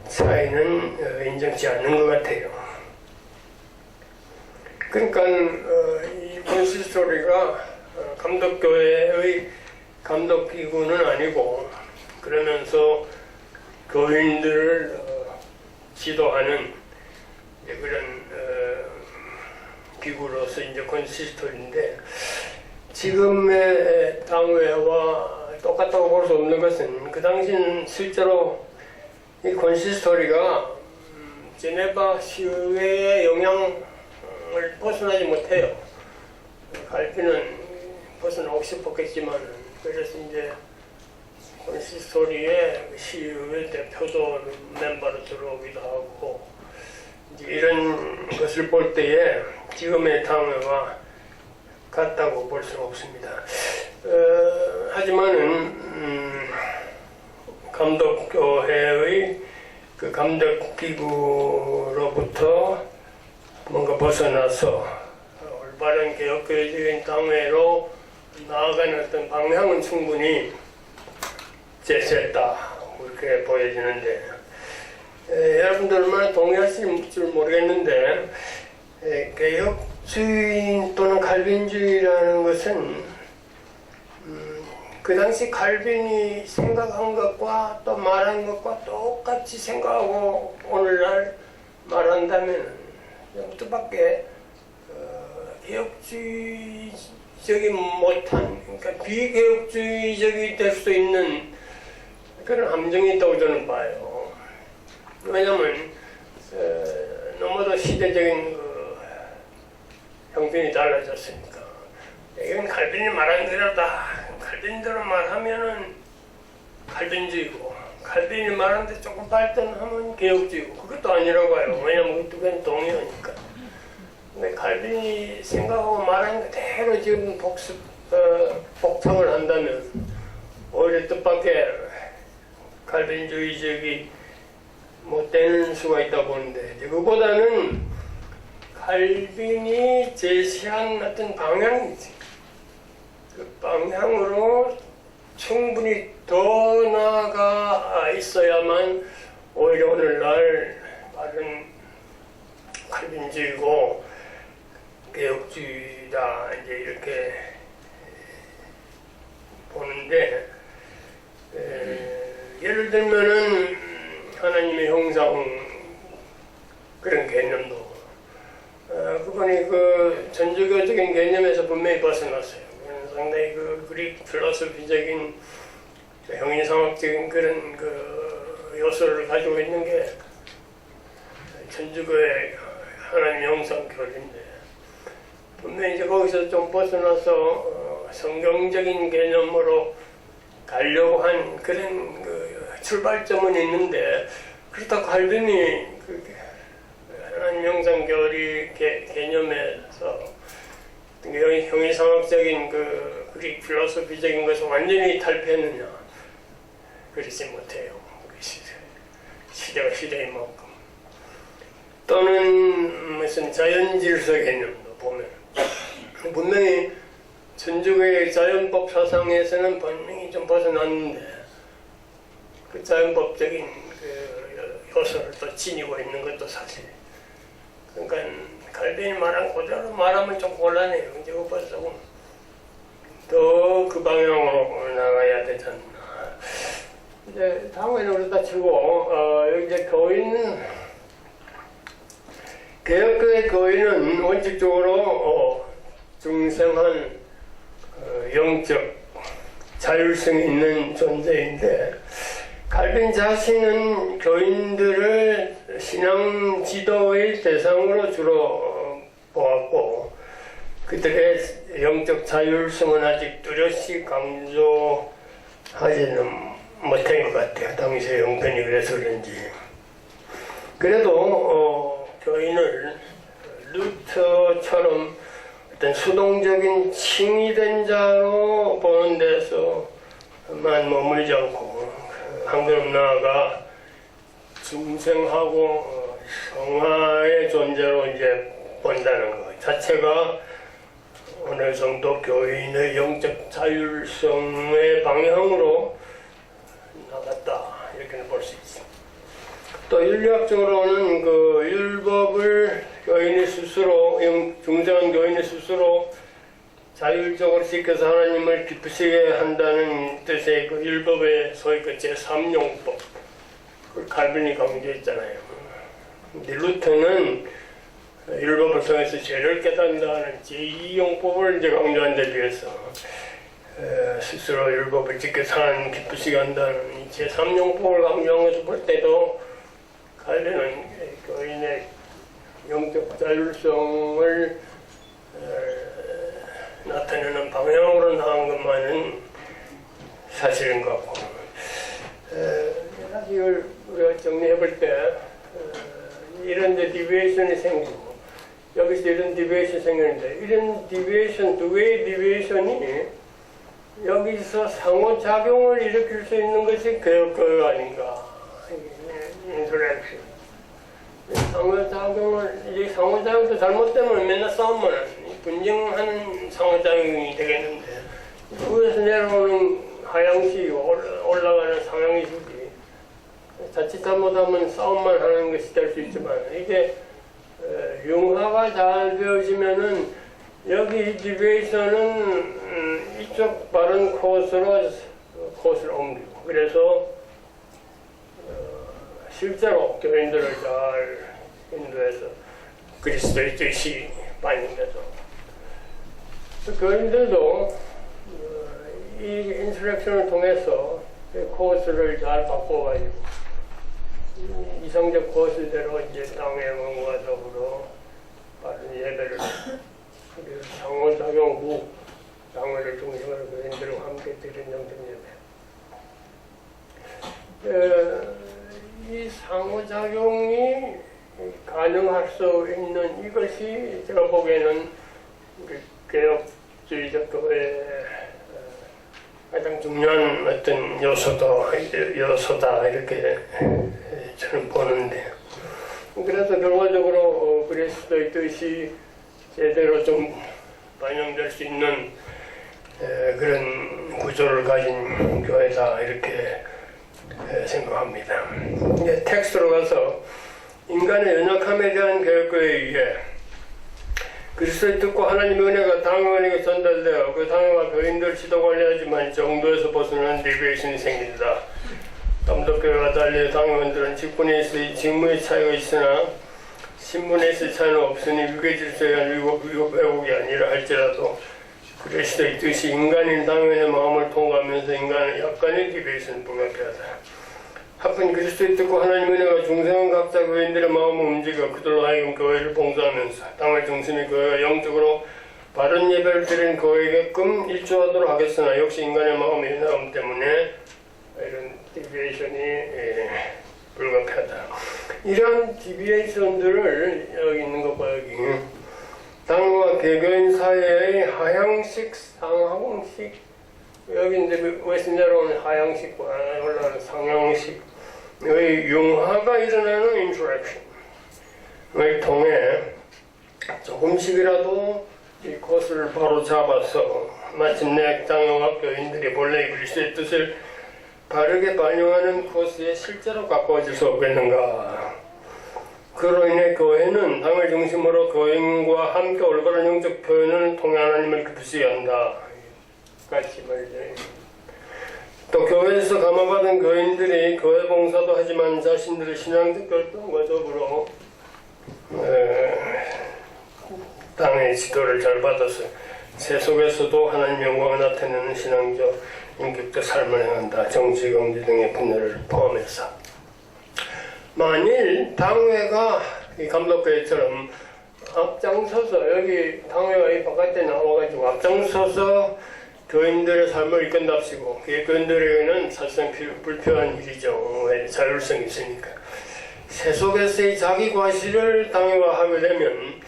차이는 인정치 않는 것 같아요. 그러니까 이 콘시스토리가 감독교회의 감독기구는 아니고 그러면서 교인들을 지도하는 그런 기구로서 이제 콘시스토리인데, 지금의 당회와 똑같다고 볼 수 없는 것은 그 당시는 실제로 이 콘시스토리가 제네바 시의회의 영향을 벗어나지 못해요. 갈피는 벗어나고 싶었겠지만, 그래서 이제 콘시스토리의 시의회 대표도 멤버로 들어오기도 하고, 이제 이런 것을 볼 때에 지금의 당회와 같다고 볼 수는 없습니다. 하지만은 감독교회의 그 감독기구로부터 뭔가 벗어나서 올바른 개혁교회적인 당회로 나아가는 어떤 방향은 충분히 제시했다, 그렇게 보여지는데, 여러분들 얼마나 동의하실 줄 모르겠는데, 개혁주의 또는 칼빈주의라는 것은 그 당시 칼빈이 생각한 것과 또 말한 것과 똑같이 생각하고 오늘날 말한다면 뜻밖의 개혁주의적인 못한, 그러니까 비개혁주의적이 될 수 있는 그런 함정이 있다고 저는 봐요. 왜냐하면 너무도 시대적인 형편이 달라졌으니까. 이건 칼빈이 말한 대로다. 칼빈대로 말하면은 칼빈주의고, 칼빈이 말하는데 조금 발전하면 개혁주의고, 그것도 아니라고 해요. 왜냐면 그건 동의하니까. 근데 칼빈이 생각하고 말하는 그대로 지금 복창을 한다면 오히려 뜻밖의 칼빈주의적이 못 되는 수가 있다고 보는데, 그보다는 칼빈이 제시한 어떤 방향이지. 그 방향으로 충분히 더 나아가 있어야만 오히려 오늘날 바른 칼빈주의고 개혁주의다, 이제 이렇게 보는데, 예를 들면은 하나님의 형상 그런 개념도 그건 형이상학적인 그런 요소를 가지고 있는 게 천주교의 하나님 형상 교리인데, 분명히 이제 거기서 좀 벗어나서 성경적인 개념으로 가려고 한 그런 출발점은 있는데, 그렇다고 칼빈이 하나님 형상 교리 개념에서 형이상학적인 그릭 필로소피적인 것을 완전히 탈피했느냐? 그러지 못해요. 시대가 시대인 만큼. 또는 무슨 자연질서 개념도 보면 분명히 천주교의 자연법 사상에서는 분명히 좀 벗어났는데, 그 자연법적인 요소를 또 지니고 있는 것도 사실. 그러니까 칼빈이 말한 그대로 말하면 좀 곤란해요. 이제 벌써 더 그 방향으로 나가야 되지 않나. 이제 다음에는 그렇다 치고 이제 개혁교의 교인은 원칙적으로 중생한 영적 자율성이 있는 존재인데, 칼빈 자신은 교인들을 신앙 지도의 대상으로 주로 보았고, 그들의 영적 자율성은 아직 뚜렷이 강조하지는 못한 것 같아요. 당시의 영편이 그래서 그런지. 그래도 교인을 루터처럼 어떤 수동적인 칭의된 자로 보는 데서만 머물지 않고 한 걸음 나아가 중생하고 성화의 존재로 이제 본다는 것 자체가 어느 정도 교인의 영적 자율성의 방향으로 나갔다, 이렇게는 볼 수 있습니다. 또 윤리학적으로는 율법을 교인이 스스로, 중생한 교인이 스스로 자율적으로 지켜서 하나님을 기쁘시게 한다는 뜻의 율법의 소위 제3용법, 그걸 칼빈이 강조했잖아요. 근데 루터는 율법을 통해서 죄를 깨닫는다는 제2용법을 이제 강조한 데 비해서 스스로 율법을 지켜서 하나님 기쁘시게 한다는 제3용법을 강조한 것을 볼 때도 칼빈은 교인의 영적 자율성을 나타내는 방향으로 나간 것만은 사실인 것 같고, 사실 이걸 우리가 정리해 볼 때 이런 디비에이션이 생기고, 여기서 이런 디비에이션이 생기는데, 이런 디비에이션, 두 개의 디비에이션이 여기서 상호작용을 일으킬 수 있는 것이 교육교육 아닌가. 인터랙션. 상호작용도 잘못되면 맨날 싸움만 하는, 분쟁하는 상호작용이 되겠는데, 위에서 내려오는 하향식이 올라가는 상향식이 자칫 잘못하면 싸움만 하는 것이 될 수 있지만, 이게 융화가 잘 되어지면은 여기 디베이션은 이쪽 바른 코스를 옮기고, 그래서 실제로 교인들을 잘 인도해서 그리스도의 뜻이 반영돼서, 교인들도 이 인터랙션을 통해서 코스를 잘 바꿔가지고 이성적 코스대로 이제 땅의 영과 더불어 바른 예배를, 상호작용 후 장회를 중심으로 교인들과 함께 드린 영적 예배. 이 상호작용이 가능할 수 있는 이것이 제가 보기에는 우리 개혁주의적 교회의 가장 중요한 어떤 요소다 이렇게 저는 보는데, 그래서 결과적으로 그리스도의 뜻이 제대로 좀 반영될 수 있는 그런 구조를 가진 교회다 이렇게 생각합니다. 이제 텍스트로 가서 인간의 연약함에 대한 교육에 의해 그리스도의 뜻과 하나님의 은혜가 당원에게 전달되어 그 당원과 교인들 지도 관리하지만 정도에서 벗어나는 디비에이션이 생긴다. 감독교회와 달리 당원들은 직분에 있어 직무의 차이가 있으나 신분에 있어 차이는 없으니 위계 질서에 의한 왜곡이 아니라 할지라도 그리스도의 뜻이 인간인 당연의 마음을 통과하면서 인간은 약간의 디베이션은 불가피하다. 하필 그리스도의 뜻과 하나님 은혜가 중생한 각자 교인들의 마음을 움직여 그들로 하여금 교회를 봉사하면서 당의 중심이 교회가 영적으로 바른 예배를 드린 교회에게끔 일조하도록 하겠으나 역시 인간의 마음의 나움 때문에 이런 디비에이션이 불가피하다. 이런 디비에이션들을 여기 있는 것 봐. 여기 당과 개교인 사이의 하향식, 상향식, 여기 이제 웨스트냐로는 하향식과 올라가는 상향식, 여기 융화가 일어나는 인터랙션을 통해 조금씩이라도 이 코스를 바로 잡아서 마침내 장로와 교인들이 본래 그리스도의 뜻을 바르게 반영하는 코스에 실제로 가까워질 수 없겠는가. 그로 인해 교회는 당을 중심으로 교인과 함께 올바른 영적 표현을 통해 하나님을 기쁘시게 한다. 같이 말이죠. 또 교회에서 감화받은 교인들이 교회 봉사도 하지만 자신들의 신앙적 결단과 더불어 당의 지도를 잘 받아서 세속에서도 하나님 영광을 나타내는 신앙적 인격적 삶을 행한다. 정치, 경제 등의 분야를 포함해서 만일 당회가 이 감독회처럼 앞장서서 여기 당회가 이 바깥에 나와가지고 앞장서서 교인들의 삶을 이끈답시고 교인들에게는 사실상 불필요한 일이죠. 자율성이 있으니까 세속에서의 자기 과시를 당회화하게 되면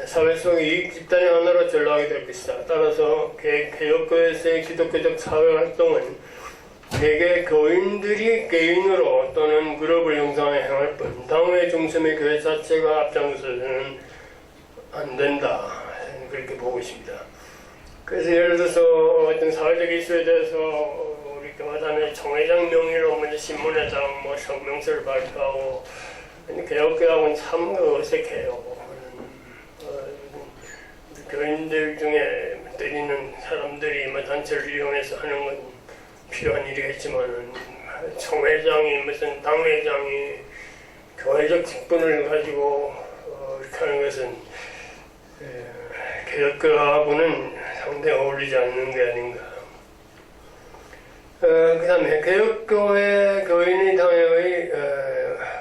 사회 속의 이익 집단의 하나로 전락하게 될 것이다. 따라서 개혁교회에서의 기독교적 사회활동은 대개 교인들이 개인으로 또는 그룹을 형성해 행할 뿐 당회 중심의 교회 자체가 앞장서서는 안 된다. 그렇게 보고 있습니다. 그래서 예를 들어서 어떤 사회적 이슈에 대해서 우리 교회단의 총회장 명의로 먼저 신문에다 뭐 성명서를 발표하고 개혁교회하고는 참 어색해요. 교인들 중에 때리는 사람들이 뭐 단체를 이용해서 하는 건 필요한 일이겠지만 총회장이 무슨 당회장이 교회적 직분을 가지고 이렇게 하는 것은 개혁교회하고는 상당히 어울리지 않는 게 아닌가. 그 다음에 개혁교회 교인의 당회의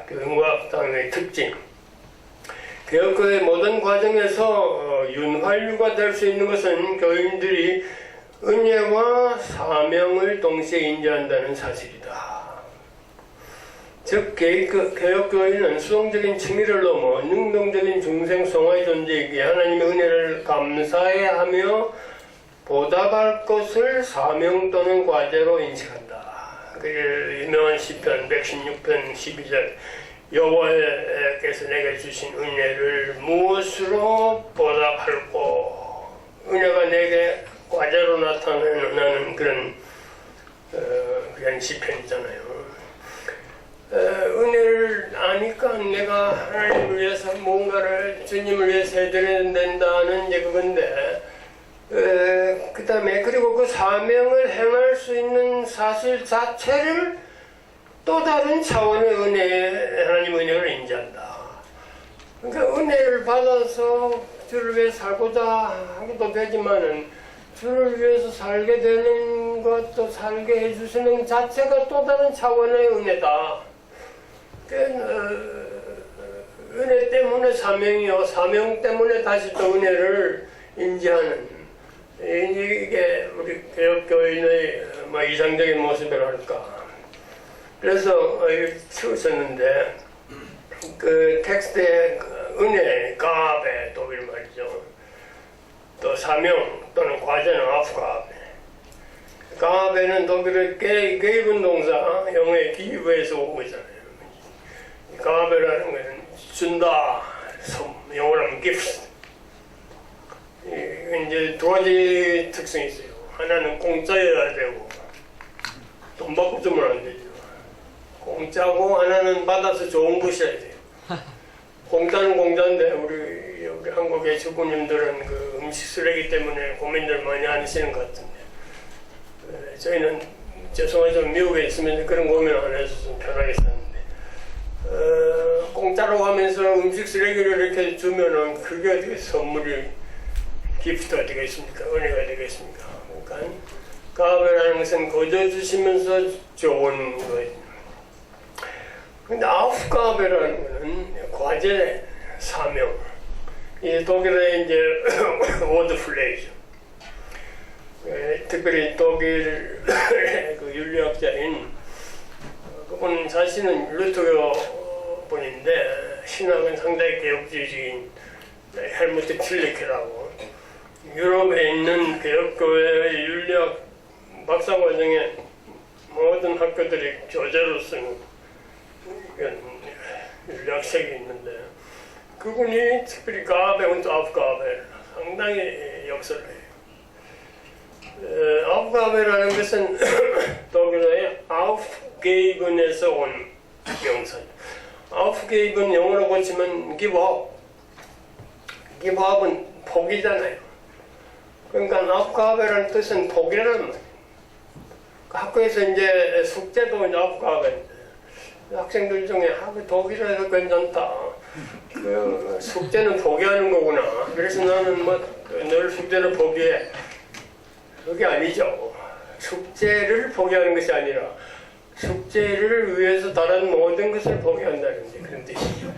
교인과 당회의 특징. 개혁교회 모든 과정에서 윤활유가 될 수 있는 것은 교인들이 은혜와 사명을 동시에 인지한다는 사실이다. 즉 개혁교회는 수동적인 칭의를 넘어 능동적인 중생성화의 존재이기에 하나님의 은혜를 감사해하며 보답할 것을 사명 또는 과제로 인식한다. 그 유명한 시편 116편 12절 여호와께서 내게 주신 은혜를 무엇으로 보답할꼬. 은혜가 내게 과제로 나타나는 그런 시편이잖아요. 은혜를 아니까 내가 하나님을 위해서 뭔가를 주님을 위해서 해드려야 된다는 그건데 그 다음에 그리고 그 사명을 행할 수 있는 사실 자체를 또 다른 차원의 하나님의 은혜를 인지한다. 그러니까 은혜를 받아서 주를 위해 살고자 하기도 되지만은 주를 위해서 살게 되는 것도 살게 해주시는 자체가 또 다른 차원의 은혜다. 은혜 때문에 사명이요, 사명 때문에 다시 또 은혜를 인지하는 이게 우리 개혁교인의 이상적인 모습이랄까. 그래서 치우쳤는데 그 텍스트에 은혜, 가베, 독일 말이죠. 또 사명 또는 과제는 아프가베. 가베는 독일의 게이븐 동사, 영어의 기브에서 오고 있잖아요. 가베라는 것은 준다, 영어로 하면 gifts. 이제 두 가지 특성이 있어요. 하나는 공짜여야 되고 돈 받고 주면 안 되죠. 공짜고 하나는 받아서 좋은 것이어야 돼요. 공짜는 공짜인데 우리 한국의 주부님들은 그 음식 쓰레기 때문에 고민들 많이 하시는 것 같은데 저희는 죄송하지만 미국에 있으면 그런 고민 안 해서 좀 편하게 사는데 공짜로 하면서 음식 쓰레기를 이렇게 주면은 그게 어떻게 선물이 기프트가 되겠습니까? 은혜가 되겠습니까? 그러니까 가베라는 것은 거저 주시면서 좋은 거예요. 근데 아우프가베라는 것은 과제, 사명. 이 독일의 이제 워드플레이죠. 특별히 독일 그 윤리학자인 그분 자신은 루터교 분인데 신학은 상당히 개혁주의적인 헬무트 틸리케라고 유럽에 있는 개혁교회의 윤리학 박사과정에 모든 학교들이 교재로 쓰는 윤리학책이 있는데 그분이 특별히 가베 und 아우프가베 상당히 역설을 해요. 아우프가베라는 것은 독일어의 아우프게이븐에서 온 명사죠. 아우프게이븐 영어로 고치면 기브업. 기브업은 포기잖아요. 그러니까 아우프가베라는 뜻은 포기라는 말이에요. 학교에서 이제 숙제도 이제 아우프가베인데 학생들 중에 독일어에서 괜찮다. 그 숙제는 포기하는 거구나. 그래서 나는 늘 숙제를 포기해. 그게 아니죠. 숙제를 포기하는 것이 아니라 숙제를 위해서 다른 모든 것을 포기한다는 그런 뜻이죠.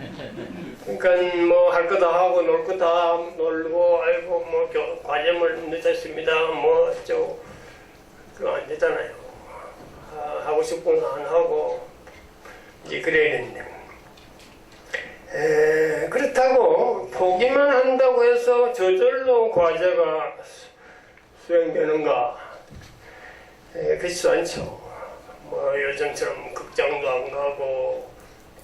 그러니까 뭐 할 거 다 하고 놀 거 다 놀고 아이고 뭐 과제물 늦었습니다. 뭐 어쩌고 그거 안 되잖아요. 하고 싶은 거 안 하고 이제 그래야 되는데 그렇다고 포기만 한다고 해서 저절로 과제가 수행되는가? 그렇지 않죠. 뭐 요즘처럼 극장도 안 가고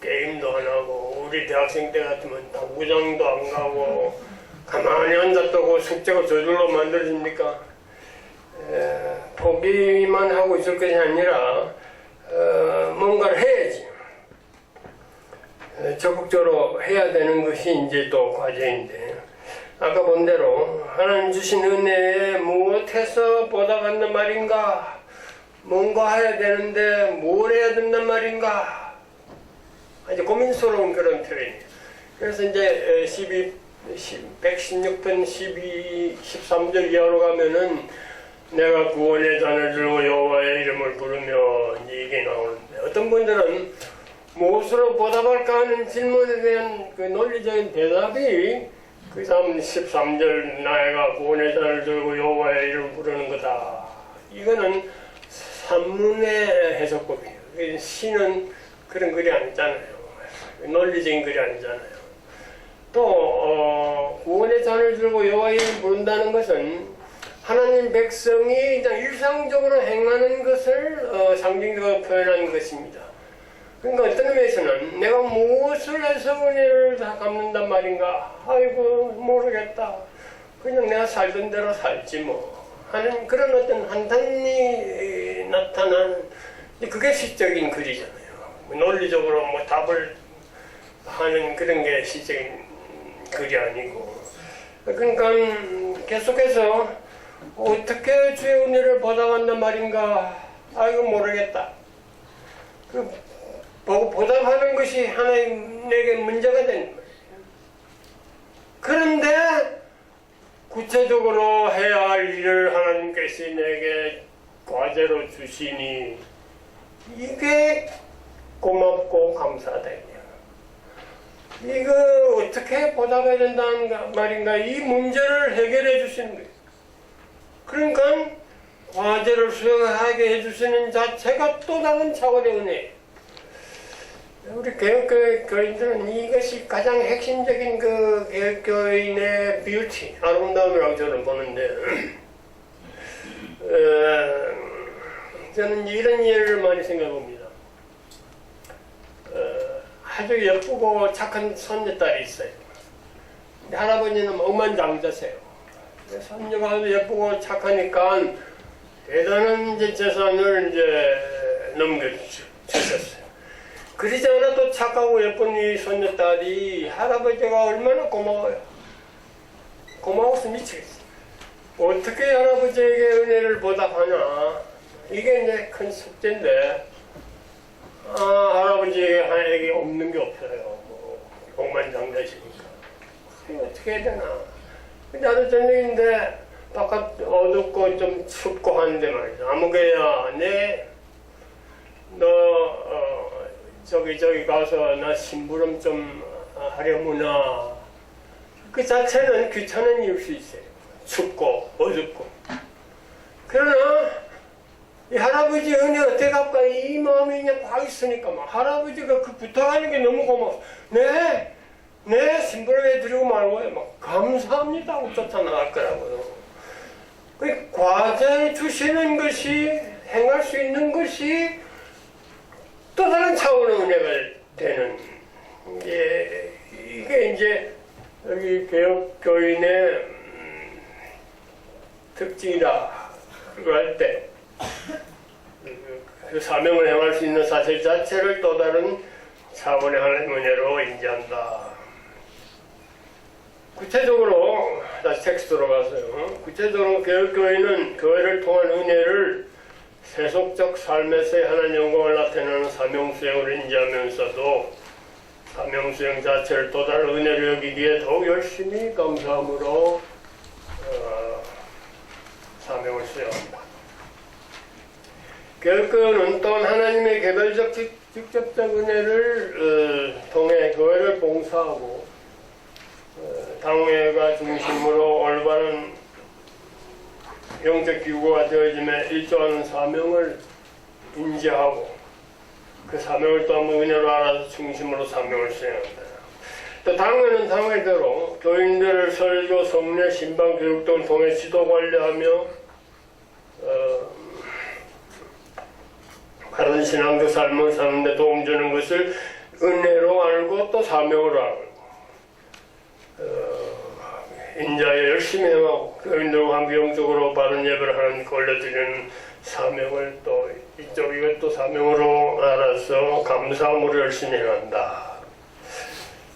게임도 안 하고 우리 대학생 때 같으면 당구장도 안 가고 가만히 앉았다고 숙제가 저절로 만들어집니까? 포기만 하고 있을 것이 아니라 뭔가를 해야지. 적극적으로 해야 되는 것이 이제 또 과제인데 아까 본 대로 하나님 주신 은혜에 무엇해서 보답한단 말인가? 뭔가 해야 되는데 뭘 해야 된단 말인가? 아주 고민스러운 그런 표현이에요. 그래서 이제 116편 13절 이하로 가면은 내가 구원의 잔을 들고 여호와의 이름을 부르며 이게 나오는데 어떤 분들은 무엇으로 보답할까 하는 질문에 대한 그 논리적인 대답이 그 다음 13절 나애가 구원의 잔을 들고 여호와의 이름을 부르는 거다. 이거는 산문의 해석법이에요. 시는 그런 글이 아니잖아요. 논리적인 글이 아니잖아요. 또 구원의 잔을 들고 여호와의 이름을 부른다는 것은 하나님 백성이 그냥 일상적으로 행하는 것을 상징적으로 표현하는 것입니다. 그러니까 어떤 의미에서는 내가 무엇을 해서 은혜를 다 갚는단 말인가? 아이고 모르겠다. 그냥 내가 살던 대로 살지 뭐 하는 그런 어떤 한탄이 나타나는 그게 시적인 글이잖아요. 논리적으로 뭐 답을 하는 그런 게 시적인 글이 아니고 그러니까 계속해서 어떻게 주의 은혜를 보답한단 말인가? 아이고 모르겠다. 보답하는 것이 하나님에게 문제가 되는 거예요. 그런데 구체적으로 해야 할 일을 하나님께서 내게 과제로 주시니 이게 고맙고 감사되네요. 이거 어떻게 보답해야 된다는 말인가? 이 문제를 해결해 주시는 거예요. 그러니까 과제를 수행하게 해주시는 자체가 또 다른 차원의 은혜예요. 우리 개혁교회 교인들은 이것이 가장 핵심적인 그 개혁교인의 뷰티, 아름다움이라고 저는 보는데 저는 이런 예를 많이 생각해 봅니다. 아주 예쁘고 착한 손녀딸이 있어요. 근데 할아버지는 억만장자세요. 손녀가 아주 예쁘고 착하니까 대단한 이제 재산을 이제 넘겨주셨어요. 그러지 않아도 착하고 예쁜 이 손녀딸이 할아버지가 얼마나 고마워요. 고마워서 미치겠어요. 어떻게 할아버지에게 은혜를 보답하냐. 이게 이제 큰 숙제인데 할아버지에게 없는 게 없어요. 뭐 억만장자시니까 어떻게 해야 되나. 나도 저녁인데 바깥 어둡고 좀 춥고 한데 말이야. 아무개야, 너 저기 가서 나 심부름 좀 하려무나. 그 자체는 귀찮은 이유일 수 있어요. 춥고 어둡고. 그러나 이 할아버지 은혜 어떻게 갚까? 이 마음이 그냥 꽉 있으니까 막 할아버지가 그 부탁하는 게 너무 고마워. 네 심부름해 드리고 말고 막 감사합니다 하고 쫓아나갈 거라고요. 그 과자를 주시는 것이, 행할 수 있는 것이 또 다른 차원의 은혜가 되는 이게 이제 여기 개혁교인의 특징이다. 그거 할 때 그 사명을 행할 수 있는 사실 자체를 또 다른 차원의 하나님의 은혜로 인지한다. 구체적으로 다시 텍스트로 가서요. 구체적으로 개혁교회는 교회를 통한 은혜를 세속적 삶에서의 하나님 영광을 나타내는 사명수행을 인지하면서도 사명수행 자체를 또 다른 은혜로 여기기에 더욱 열심히 감사함으로 사명을 수행합니다. 개혁교회는 또한 하나님의 개별적 직접적 은혜를 통해 교회를 봉사하고 당회가 중심으로 올바른 영적 기구가 되어짐에 일조하는 사명을 인지하고 그 사명을 또 한번 은혜로 알아서 중심으로 사명을 수행한다. 또 당회는 당회대로 교인들을 설교, 성례, 신방, 교육 등을 통해 지도 관리하며 바른 신앙적 삶을 사는 데 도움 주는 것을 은혜로 알고 또 사명으로 알고 인자에 열심히 행하고 교인들과 함께 영적으로 바른 예배를 하나님께 올려드리는 사명을 또 이것도 사명으로 알아서 감사함으로 열심히 행한다.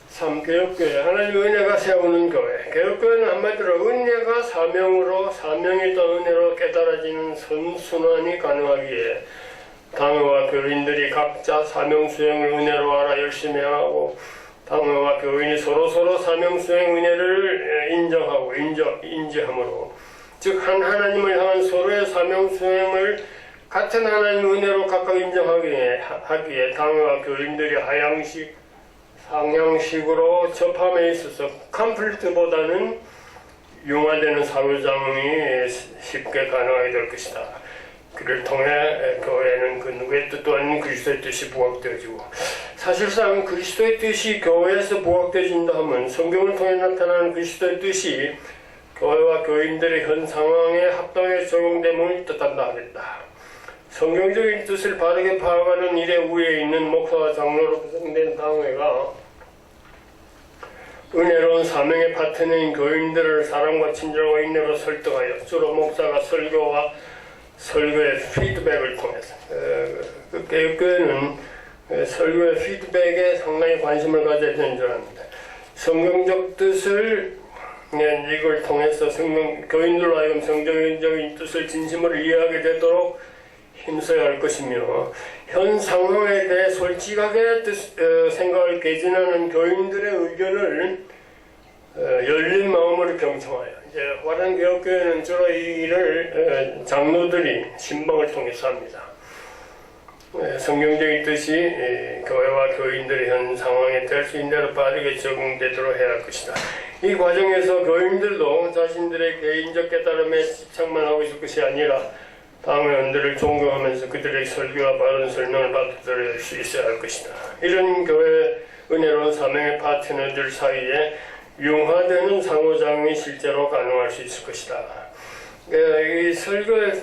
참 개혁교회, 하나님의 은혜가 세우는 교회. 개혁교회는 한마디로 은혜가 사명으로, 사명이 또 은혜로 깨달아지는 선순환이 가능하기에 당회와 교인들이 각자 사명 수행을 은혜로 알아 열심히 하고 당회와 교인이 서로 사명 수행 은혜를 인정하고 인지함으로 즉 한 하나님을 향한 서로의 사명 수행을 같은 하나님의 은혜로 각각 인정하기에 당회와 교인들이 하향식, 상향식으로 접함에 있어서 컴플리트보다는 융화되는 상호작용이 쉽게 가능하게 될 것이다. 그를 통해 교회는 그 누구의 뜻도 아닌 그리스도의 뜻이 부각되어지고 사실상 그리스도의 뜻이 교회에서 부각되어진다 하면 성경을 통해 나타나는 그리스도의 뜻이 교회와 교인들의 현 상황에 합당하게 적용됨을 뜻한다 하겠다. 성경적인 뜻을 바르게 파악하는 일에 위에 있는 목사와 장로로 구성된 당회가 은혜로운 사명의 파트너인 교인들을 사랑과 친절과 인내로 설득하여 주로 목사가 설교의 피드백을 통해서 그 개혁교회는 설교의 피드백에 상당히 관심을 가져야 되는 줄 압니다. 성경적 뜻을 이걸 통해서 교인들로 하여금 성경적인 뜻을 진심으로 이해하게 되도록 힘써야 할 것이며 현 상황에 대해 솔직하게 생각을 개진하는 교인들의 의견을 열린 마음으로 경청하여 이제 화란 개혁교회는 주로 이 일을 장로들이 신방을 통해서 합니다. 성경적인 뜻이 교회와 교인들의 현 상황에 될 수 있는 대로 빠르게 적응되도록 해야 할 것이다. 이 과정에서 교인들도 자신들의 개인적 깨달음에 집착만 하고 있을 것이 아니라 당회원들을 존경하면서 그들의 설교와 바른 설명을 받아들일 수 있어야 할 것이다. 이런 교회 은혜로운 사명의 파트너들 사이에 융화되는 상호작용이 실제로 가능할 수 있을 것이다. 이 설교의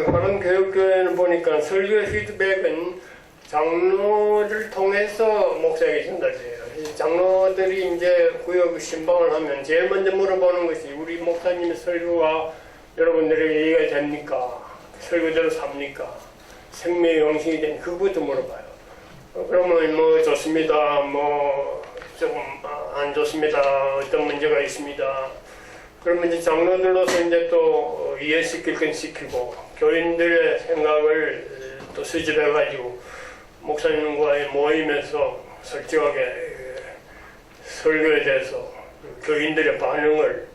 화란 개혁교회는 보니까 설교의 피드백은 장로를 통해서 목사에게 전달돼요. 장로들이 이제 구역 신방을 하면 제일 먼저 물어보는 것이 우리 목사님의 설교가 여러분들에게 이해가 됩니까? 설교대로 삽니까? 생명의 영신이 된 그것부터 물어봐요. 그러면 뭐 좋습니다. 뭐 좀 안 좋습니다. 어떤 문제가 있습니다. 그러면 이제 장로들로서 이제 또 이해시킬 건 시키고 교인들의 생각을 또 수집해가지고 목사님과의 모임에서 솔직하게 설교에 대해서 교인들의 반응을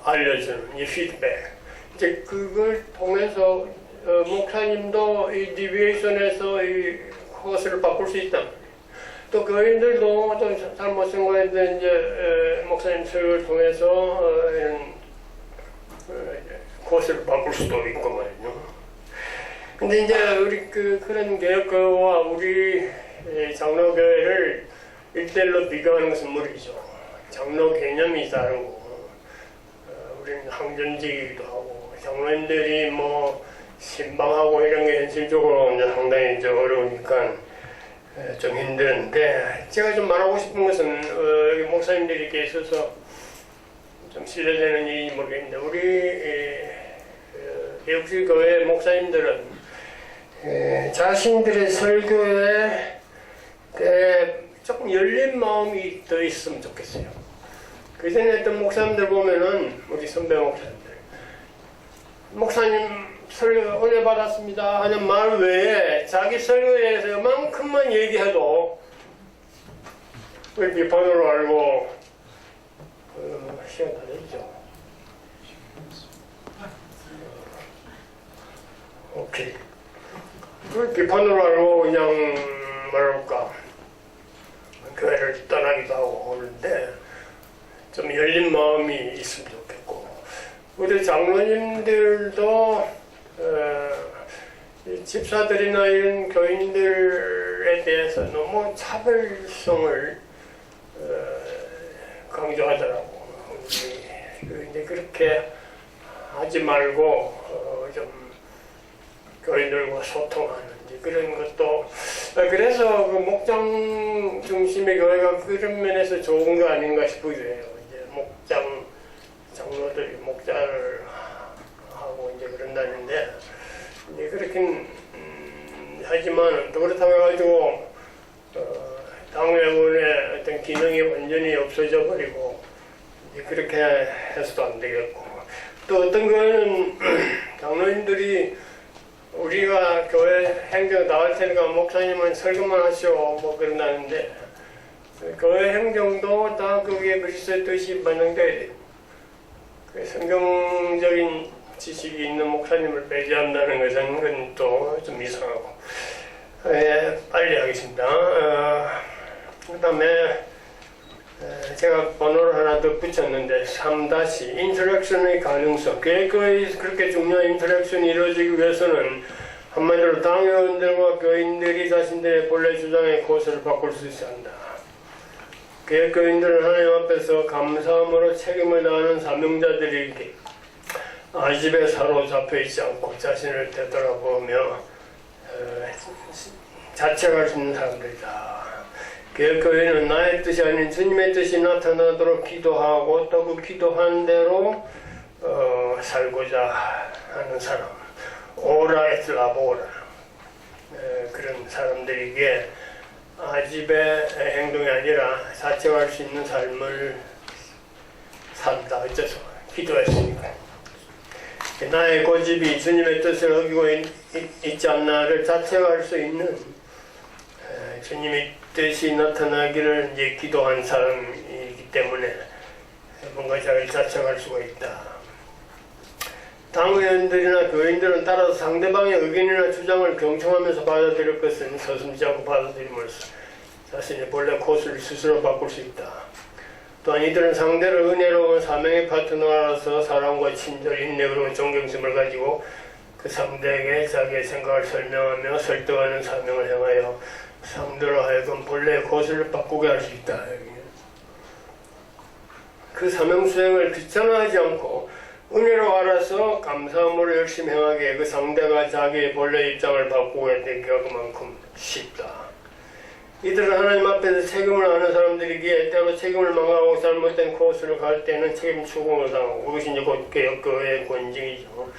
알려주는 이 피드백. 이제 그걸 통해서 목사님도 이 디비에이션에서 이 코스를 바꿀 수 있단 말이에요. 또 교인들도 또 잘못 생각했는데 이제 목사님 설교를 통해서 이런 코스를 바꿀 수도 있고 말이죠. 근데 이제 우리 그런 개혁교와 우리 장로교회를 일대일로 비교하는 것은 무리죠. 장로 개념이 다르고 우리는 항전직이기도 하고 장로님들이 뭐 신방하고 이런 게 현실적으로 이제 상당히 이제 어려우니까 좀 힘드는데 제가 좀 말하고 싶은 것은 여기 목사님들이 이렇게 있어서 좀 실례되는 일인지 모르겠는데 우리 개혁주의 교회 목사님들은 자신들의 설교에 조금 열린 마음이 더 있으면 좋겠어요. 그 전에 했던 목사님들 보면은 우리 선배 목사님 설교 은혜 받았습니다 하는 말 외에 자기 설교에 대해서 요만큼만 얘기해도 우리 비판으로 알고 시간 다 됐죠. 오케이. 그걸 비판으로 알고 그냥 뭐랄까 교회를 떠나기도 하고 그러는데 좀 열린 마음이 있으면 좋겠고 우리 장로님들도 집사들이나 이런 교인들에 대해서 너무 차별성을 강조하더라고. 이제 그렇게 하지 말고 좀 교인들과 소통하는 그런 것도 그래서 그 목장 중심의 교회가 그런 면에서 좋은 거 아닌가 싶기도 해요. 이제 장로들이 목자를 하고 이제 그런다는데 이제 그렇긴 하지만 또 그렇다고 해가지고 당회원의 어떤 기능이 완전히 없어져 버리고 이제 그렇게 해서도 안 되겠고 또 어떤 거는 장로님들이 우리가 교회 행정 나갈 테니까 목사님은 설교만 하시오 뭐 그런다는데 교회 행정도 다 그게 그리스도의 뜻이 반영돼야 돼요. 성경적인 지식이 있는 목사님을 배제한다는 것은 또 좀 이상하고 빨리 하겠습니다. 그 다음에 제가 번호를 하나 더 붙였는데 3- 인터랙션의 가능성. 교회의 그렇게 중요한 인터랙션이 이루어지기 위해서는 한마디로 당회원들과 교인들이 자신들의 본래 주장의 코스를 바꿀 수 있어야 한다. 교인들은 하나님 앞에서 감사함으로 책임을 다하는 사명자들이 아집에 사로잡혀 있지 않고 자신을 되돌아보며 자책할 수 있는 사람들이다. 교회는 나의 뜻이 아닌 주님의 뜻이 나타나도록 기도하고 또 그 기도한 대로 살고자 하는 사람. 오라 에트 라보라. 그런 사람들에게 아집의 행동이 아니라 자책할 수 있는 삶을 산다. 어째서? 기도했으니까. 나의 고집이 주님의 뜻을 어기고 있지 않나를 자책할 수 있는 주님의 뜻이 나타나기를 이제 기도한 사람이기 때문에 뭔가 잘 자책할 수가 있다. 당의원들이나 교인들은 따라서 상대방의 의견이나 주장을 경청하면서 받아들일 것은 서슴지 않고 받아들임으로써 자신의 본래 코스를 스스로 바꿀 수 있다. 또한 이들은 상대를 은혜로운 사명의 파트너로서 사랑과 친절, 인내로 존경심을 가지고 그 상대에게 자기의 생각을 설명하며 설득하는 사명을 행하여 상대로 하여금 본래의 코스를 바꾸게 할 수 있다. 그 사명 수행을 귀찮아하지 않고 은혜로 알아서 감사함으로 열심히 행하기에 그 상대가 자기의 본래 입장을 바꾸게 되기가 그만큼 쉽다. 이들은 하나님 앞에서 책임을 아는 사람들이기에 때로 책임을 망하고 잘못된 코스를 갈 때는 책임 추궁을 당하고 그것이 이제 곧 개혁교회의 권징이죠.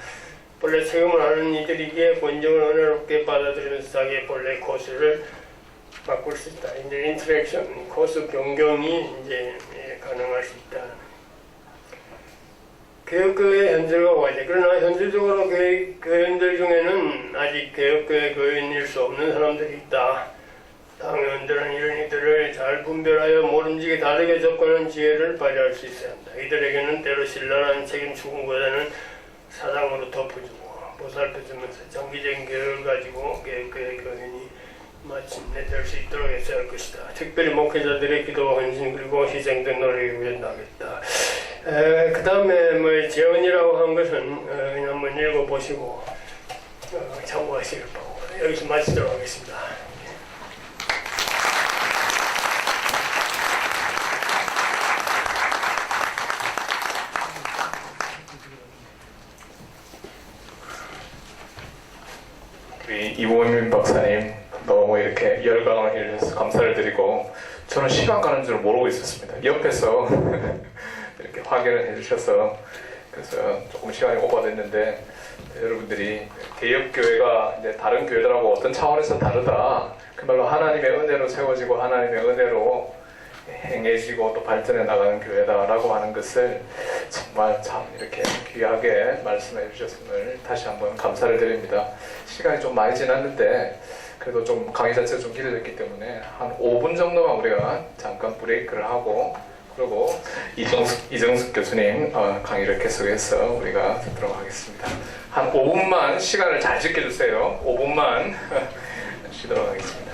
본래 책임을 아는 이들이기에 권징을 은혜롭게 받아들이면서 자기의 본래 코스를 바꿀 수 있다. 이제 인터랙션, 코스 변경이 이제 가능할 수 있다. 개혁교회 현실과 과제. 그러나 현실적으로 교인들 중에는 아직 개혁교회 교인일 수 없는 사람들이 있다. 당회원들은 이런 이들을 잘 분별하여 모름지기 다르게 접근하는 지혜를 발휘할 수 있어야 한다. 이들에게는 때로 신랄한 책임 추궁보다는 사당으로 덮어주고 보살펴주면서 장기적인 계획을 가지고 계획의 교인이 마침내 될 수 있도록 했어야 할 것이다. 특별히 목회자들의 기도와 헌신 그리고 희생된 노력에 위원하겠다. 그 다음에 뭐 재원이라고 한 것은 그냥 한번 읽어보시고 참고하시길 바라고 여기서 마치도록 하겠습니다. 우리 이보민 박사님 너무 이렇게 열광을 해주셔서 감사를 드리고 저는 시간 가는 줄 모르고 있었습니다. 옆에서 이렇게 확인을 해주셔서 그래서 조금 시간이 오버됐는데 여러분들이 개혁교회가 이제 다른 교회들하고 어떤 차원에서 다르다 그 말로 하나님의 은혜로 세워지고 하나님의 은혜로 행해지고 또 발전해 나가는 교회다라고 하는 것을 정말 참 이렇게 귀하게 말씀해 주셨음을 다시 한번 감사를 드립니다. 시간이 좀 많이 지났는데 그래도 좀 강의 자체가 좀 길어졌기 때문에 한 5분 정도만 우리가 잠깐 브레이크를 하고 그리고 이정숙 교수님 강의를 계속해서 우리가 듣도록 하겠습니다. 한 5분만 시간을 잘 지켜주세요. 5분만 쉬도록 하겠습니다.